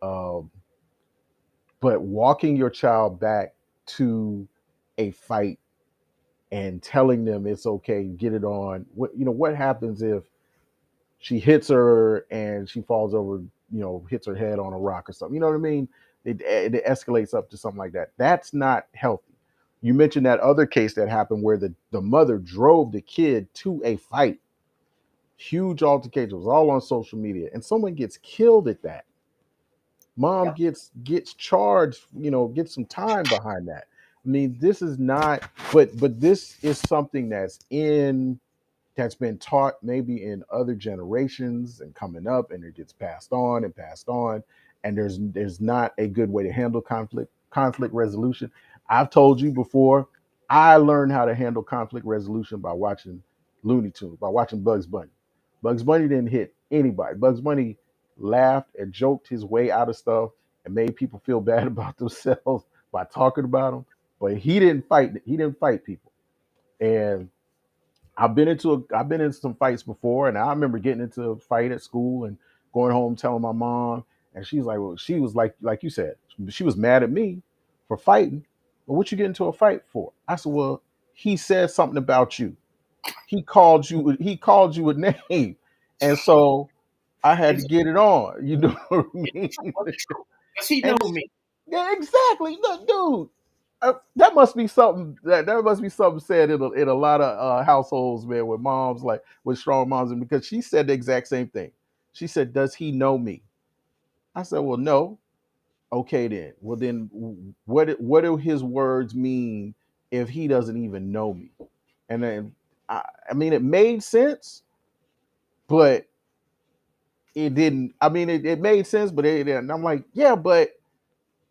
um, but walking your child back to a fight and telling them it's okay, get it on. What happens if she hits her and she falls over, hits her head on a rock or something. You know what I mean? It escalates up to something like that. That's not healthy. You mentioned that other case that happened where the mother drove the kid to a fight, huge altercation, it was all on social media, and someone gets killed at that. Mom yeah, gets charged, gets some time behind that. I mean, this is not, but this is something that's been taught maybe in other generations and coming up, and it gets passed on, and there's not a good way to handle conflict resolution. I've told you before, I learned how to handle conflict resolution by watching Looney Tunes, by watching Bugs Bunny. Bugs Bunny didn't hit anybody. Bugs Bunny laughed and joked his way out of stuff and made people feel bad about themselves by talking about them, but he didn't fight people. And I've been in some fights before, and I remember getting into a fight at school and going home telling my mom, and she's like, well, she was like you said, she was mad at me for fighting. But what you get into a fight for? I said, well, he said something about you. He called you a name, and so I had to it's get it on. You know what I true. mean? It's true. Because he know And me. yeah, exactly. Look, dude, that must be something said in a lot of households, man, with moms, like with strong moms, and because she said the exact same thing. She said, "Does he know me?" I said, "Well, no." Okay, then. Well, then, what do his words mean if he doesn't even know me? And then, I mean, it made sense, but it didn't. I mean, it made sense, but and I'm like, yeah, but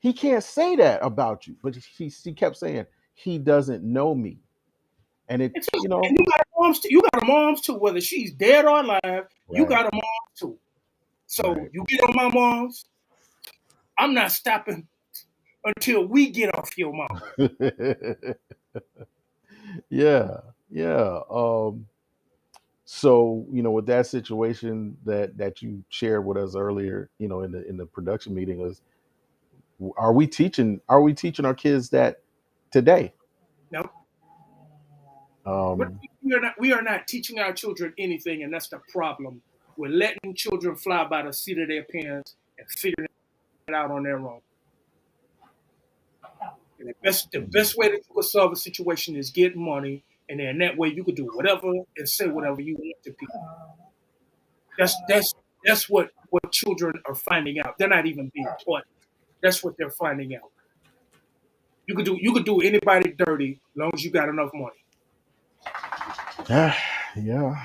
he can't say that about you. But she kept saying he doesn't know me, and it, It's you and know, you got a moms too. You got a moms too, whether she's dead or alive. You right, got a mom too. So right. you get on my moms. I'm not stopping until we get off your mama. Yeah, yeah. So with that situation that you shared with us earlier, in the production meeting, is are we teaching our kids that today? No, Um, we are not teaching our children anything, and that's the problem. We're letting children fly by the seat of their pants and figuring it out on their own. And the best way that you can solve a situation is get money, and then that way you could do whatever and say whatever you want to people. That's what children are finding out. They're not even being taught. That's what they're finding out. You could do anybody dirty as long as you got enough money. yeah, yeah.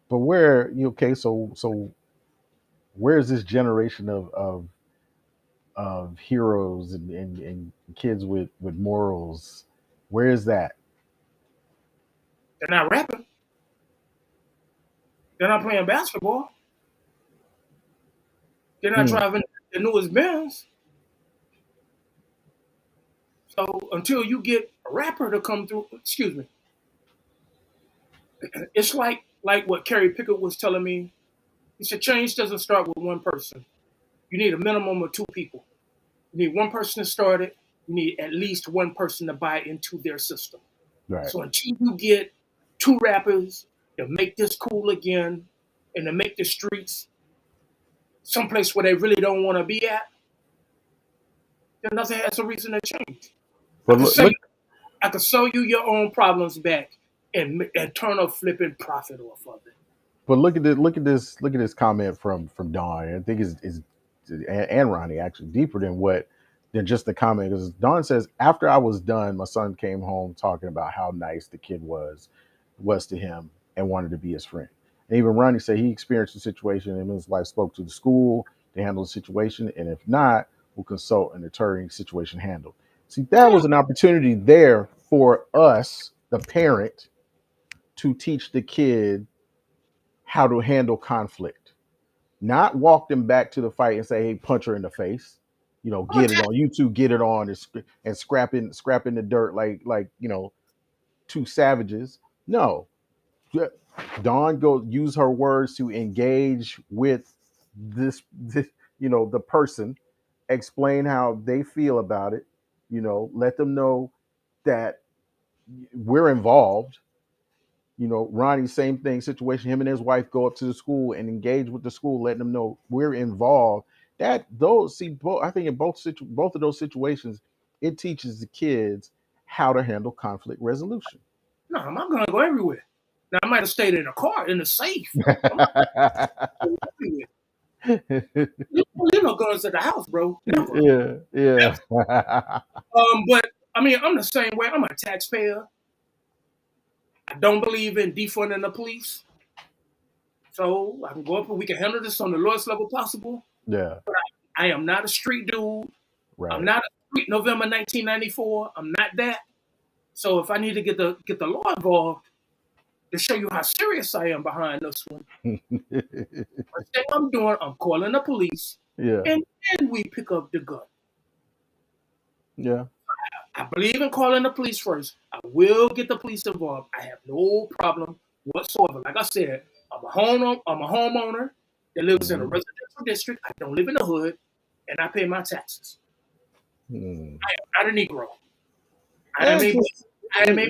But where you okay? So where's this generation of heroes and kids with morals? Where is that? They're not rapping. They're not playing basketball. They're not Hmm. driving the newest Benz. So until you get a rapper to come through, excuse me, it's like what Kerry Pickett was telling me. He said change doesn't start with one person. You need a minimum of two people. You need one person to start it. You need at least one person to buy into their system. Right. So until you get two rappers to make this cool again and to make the streets someplace where they really don't want to be at, then nothing has a reason to change. I But could look, sell look you, I could sell you your own problems back and turn a flipping profit off of it. But look at this comment from Don. I think is and Ronnie actually deeper than just the comment, because Don says, after I was done, my son came home talking about how nice the kid was to him and wanted to be his friend. And even Ronnie said he experienced the situation and his wife spoke to the school to handle the situation, and if not, will consult an attorney situation handled. See, that Yeah, was an opportunity there for us, the parent, to teach the kid how to handle conflict, not walk them back to the fight and say, "Hey, punch her in the face." I'm Get it on YouTube, get it on, and scrapping the dirt like two savages. No, Dawn go use her words to engage with this the person, explain how they feel about it. Let them know that we're involved. Ronnie, same thing, situation. Him and his wife go up to the school and engage with the school, letting them know we're involved. That those see, both, I think in both of those situations, it teaches the kids how to handle conflict resolution. no, I'm not gonna go everywhere. Now I might have stayed in a car in the safe. I'm not going everywhere. You don't leave no guns at the house, bro. Never, Yeah, yeah. never. But I mean, I'm the same way. I'm a taxpayer. I don't believe in defunding the police. So I can go up and we can handle this on the lowest level possible. Yeah, I am not a street dude. I'm right. not a street November 1994. I'm not that. So if I need to get the law involved to show you how serious I am behind this one, first thing I'm doing, I'm calling the police, Yeah, and then we pick up the gun. yeah. I believe in calling the police first. I will get the police involved. I have no problem whatsoever. Like I said, I'm a homeowner that lives in a Hmm. residential district. I don't live in the hood, and I pay my taxes. Hmm. I am not a Negro. I am It's a just I am a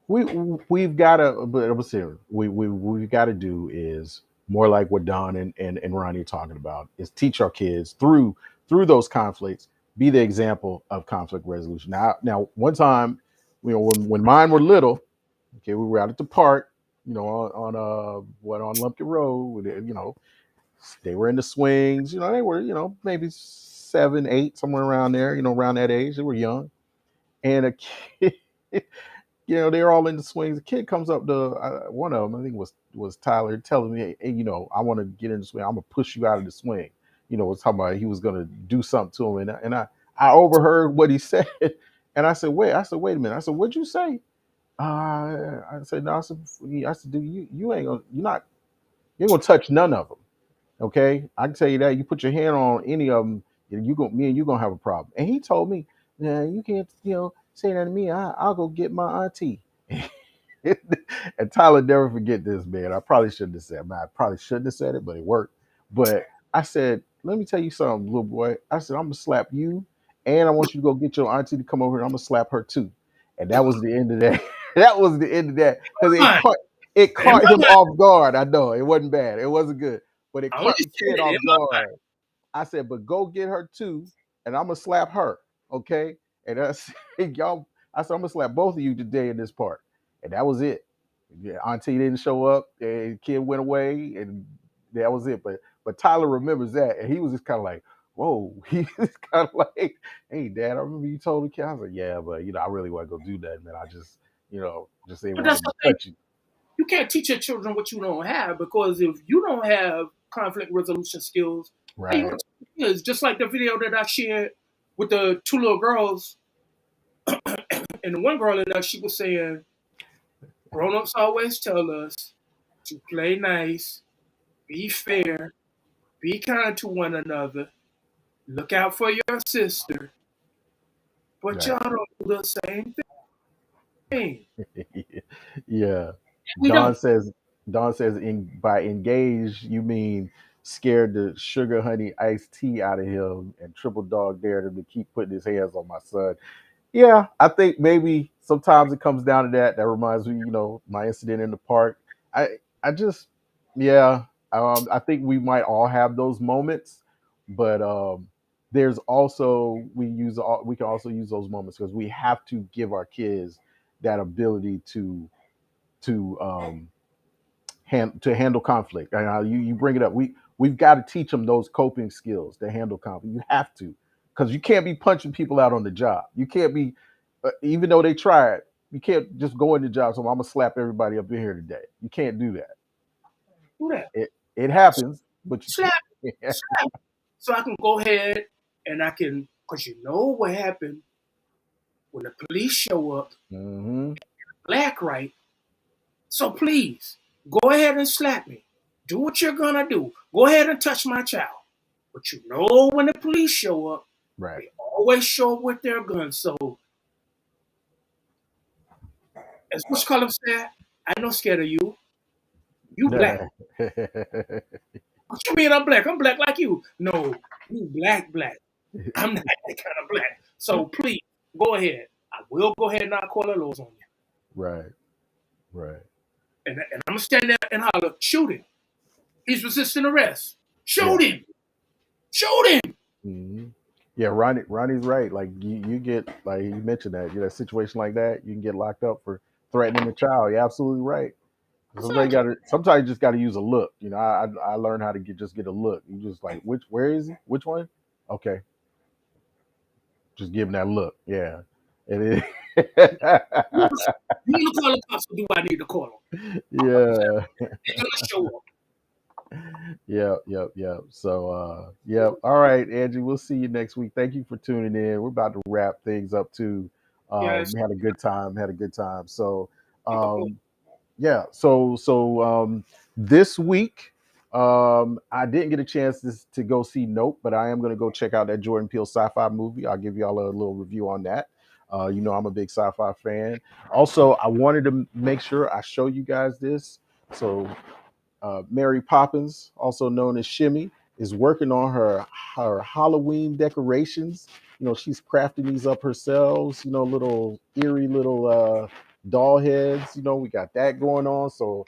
we we've got to, but let's see, we've got to do is more like what Don and Ronnie are talking about, is teach our kids through those conflicts, be the example of conflict resolution. Now one time, when mine were little, okay, we were out at the park, on Lumpkin Road, they were in the swings, they were, maybe 7, 8, somewhere around there, around that age, they were young, and a kid they're all in the swings. The kid comes up to one of them, I think was Tyler, telling me, hey, I want to get in the swing. I'm gonna push you out of the swing. was talking about he was going to do something to him, and I overheard what he said, and I said, wait a minute. I said, what'd you say? I said, no. I said, dude, you ain't gonna, you ain't gonna touch none of them. Okay, I can tell you that. You put your hand on any of them, me and you gonna have a problem. And he told me, nah, you can't, say that to me. I'll go get my auntie. And Tyler never forget this, man. I probably shouldn't have said, man, I probably shouldn't have said it, but it worked. But I said, let me tell you something, little boy. I said, I'm gonna slap you, and I want you to go get your auntie to come over here. I'm gonna slap her too. And that was the end of that. That was the end of that because Come on. it In caught my him mind, off guard. I know it wasn't bad. It wasn't good, but it I only caught the said kid it in off my mind. guard. I said, but go get her too, and I'm gonna slap her. Okay. And that's y'all. I said, I'm gonna slap both of you today in this part. And that was it. Yeah, Auntie didn't show up, and kid went away, and that was it. But Tyler remembers that, and he was just kind of like, "Whoa!" He was kind of like, "Hey, Dad, I remember you told the kid." I was like, "Yeah, but I really want to go do that, man. I just ain't But want that's him the to thing. touch you." You can't teach your children what you don't have because if you don't have conflict resolution skills, how you Right. gonna teach your kids? Just like the video that I shared with the two little girls, and the one girl in there, she was saying, "Grown-ups always tell us to play nice, be fair, be kind to one another, look out for your sister, but Right. y'all don't do the same thing. Yeah. We Don don't says Don says by engaged you mean scared the sugar honey iced tea out of him and triple dog dared him to keep putting his hands on my son. Yeah, I think maybe sometimes it comes down to that. That reminds me, my incident in the park. I just, yeah, I think we might all have those moments, but there's also we can also use those moments because we have to give our kids that ability to to handle conflict. And how you bring it up, we've got to teach them those coping skills to handle conflict. You have to, because you can't be punching people out on the job. You can't be, even though they try it, you can't just go in the job. So I'm gonna slap everybody up in here today. You can't do that. do that. It happens, but you Slap, can't. slap. So I can go ahead and I can, because you know what happened when the police show up, Hmm. black right. So please, go ahead and slap me. Do what you're gonna do. Go ahead and touch my child. But you know when the police show up, Right. they always show up with their guns. So as Bush Cullum said, I'm not scared of you. You black. What you mean I'm black? I'm black like you. No, you black. I'm not that kind of black. So please, go ahead. I will go ahead and not call the laws on you. Right. Right. And I'm gonna stand there and holler, shoot him. He's resisting arrest. Yeah. Shoot him. Shoot him. Hmm. Yeah, Ronnie's right. Like you get, like you mentioned that, a situation like that, you can get locked up for threatening a child. You're absolutely right. Exactly. Sometimes you just got to use a look. I learned how to get a look. You just like, where is he? Which one? Okay, just give him that look. Yeah, it is. You need to call the cops or do I need to call them? Yeah, They're gonna show up. yep. So, yep. All right, Angie. We'll see you next week. Thank you for tuning in. We're about to wrap things up too. Yes. We had a good time. Had a good time. So, Keep it going. um, yeah. So this week, I didn't get a chance to go see Nope, but I am going to go check out that Jordan Peele sci-fi movie. I'll give y'all a little review on that. I'm a big sci-fi fan. Also, I wanted to make sure I show you guys this. So Mary Poppins, also known as Shimmy, is working on her Halloween decorations. She's crafting these up herself. Little eerie little doll heads. We got that going on. So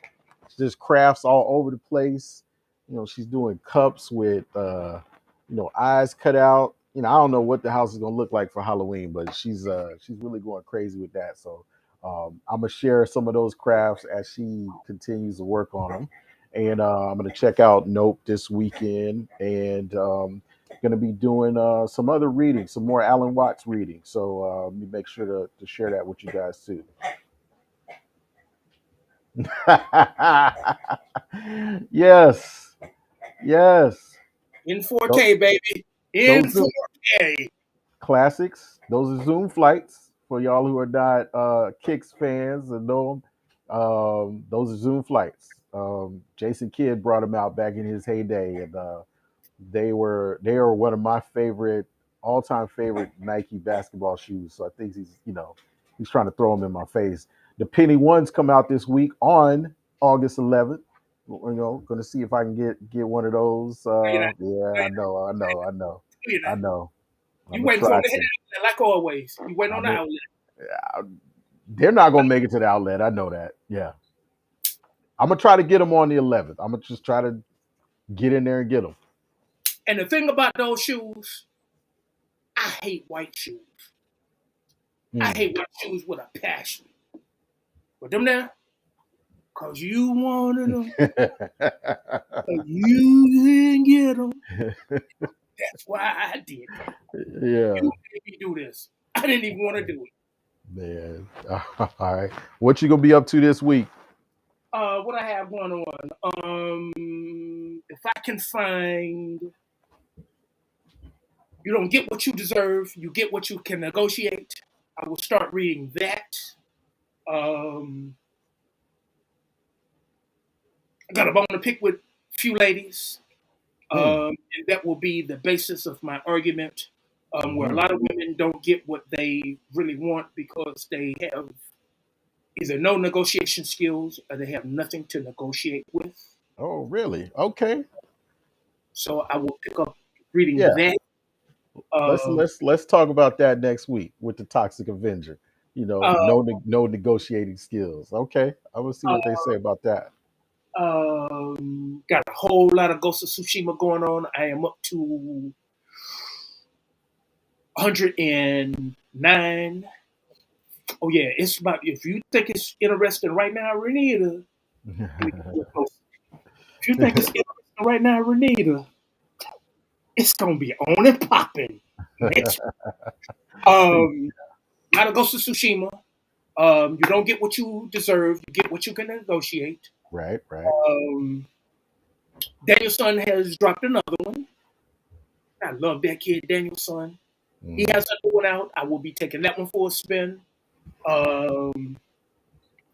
there's crafts all over the place. She's doing cups with eyes cut out. I don't know what the house is gonna look like for Halloween, but she's really going crazy with that. So I'm gonna share some of those crafts as she continues to work on them. And I'm gonna check out Nope this weekend, and gonna be doing some other reading, some more Alan Watts reading. So let me make sure to share that with you guys too. Yes, yes. In Tho- 4K, baby. In Those Zoom 4K. classics. Those are Zoom flights for y'all who are not Kicks fans and know them. Those are Zoom flights. Jason Kidd brought them out back in his heyday, and they are one of my favorite all time favorite Nike basketball shoes. So I think he's trying to throw them in my face. The Penny ones come out this week on August 11th. Going to see if I can get one of those. You're not, Yeah, you're I not. know. I'm You gonna waiting for try them to hit to. the outlet like always. You waiting on I'm the a, outlet. they're not gonna make it to the outlet. I know that. Yeah, I'm gonna try to get them on the 11th. I'm gonna just try to get in there and get them. And the thing about those shoes, I hate white shoes. I Hmm. hate white shoes with a passion. But them there, cause you wanted them, cause you didn't get them. That's why I did it. Yeah, You made me do this. I didn't even want to do it. man. All right. What you gonna be up to this week? What I have going on. If I can find, you don't get what you deserve. You get what you can negotiate. I will start reading that. Um, I got a bone to pick with a few ladies, Hmm. and that will be the basis of my argument. Where a Hmm. lot of women don't get what they really want because they have either no negotiation skills or they have nothing to negotiate with. Oh, really? Okay. So I will pick up reading Yeah. that. Let's Um, let's let's talk about that next week with the Toxic Avenger. uh, No negotiating skills. Okay. I'm gonna see what they say about that. got a whole lot of Ghost of Tsushima going on. I am up to 109. Oh yeah, it's about. If you think it's interesting right now, Renita. Let me get a little closer. If you think it's interesting right now, Renita, it's gonna be on and popping next. Out of Ghost of Tsushima. You don't get what you deserve. You get what you can negotiate. Right, right. Um, Danielson has dropped another one. I love that kid, Danielson. He Hmm. has another one out. I will be taking that one for a spin. Um,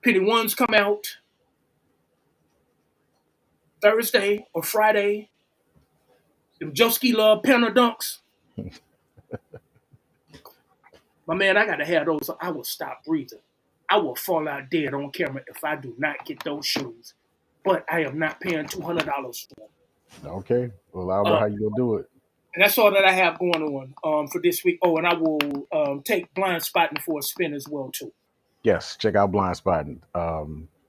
Penny Ones come out Thursday or Friday. Them Joski Love Panda Dunks. My man, I gotta have those. I will stop breathing. I will fall out dead on camera if I do not get those shoes. But I am not paying $200 for them. Okay. Well, I don't know Uh, how you gonna do it. and that's all that I have going on for this week. Oh, and I will take Blind Spotting for a spin as well too. Yes, check out Blind Spotting.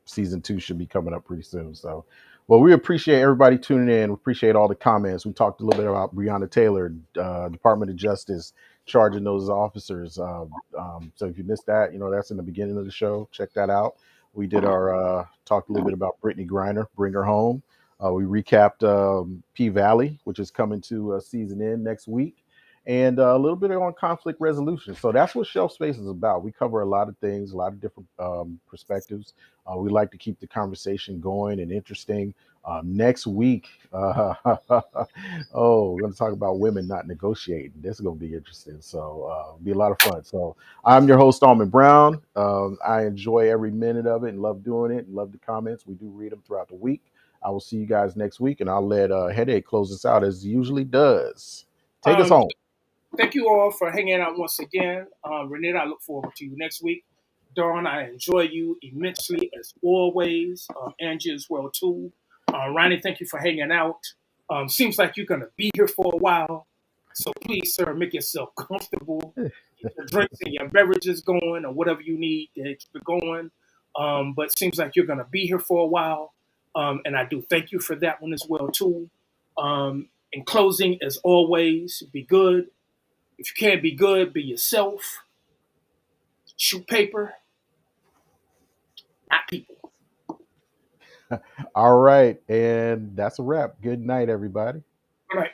Season 2 should be coming up pretty soon. So, well, we appreciate everybody tuning in. We appreciate all the comments. We talked a little bit about Breonna Taylor, Department of Justice charging those officers. So if you missed that, that's in the beginning of the show. Check that out. We did our talked a little bit about Brittany Griner, Bring Her Home. We recapped P Valley, which is coming to season end next week, and a little bit on conflict resolution. So that's what Shelf Space is about. We cover a lot of things, a lot of different perspectives. We like to keep the conversation going and interesting. Next week, we're going to talk about women not negotiating. This is going to be interesting. So be a lot of fun. So I'm your host, Almond Brown. I enjoy every minute of it and love doing it and love the comments. We do read them throughout the week. I will see you guys next week, and I'll let Headache close us out as he usually does. Take us Um, home. Thank you all for hanging out once again. Renita, I look forward to you next week. Dawn, I enjoy you immensely as always. Angie as well too. Ronnie, thank you for hanging out. Seems like you're gonna be here for a while, so please, sir, make yourself comfortable. Get your drinks and your beverages going, or whatever you need to keep it going. But seems like you're gonna be here for a while, and I do thank you for that one as well too. In closing, as always, be good. If you can't be good, be yourself. Shoot paper, not people. All right. And that's a wrap. Good night, everybody. All right.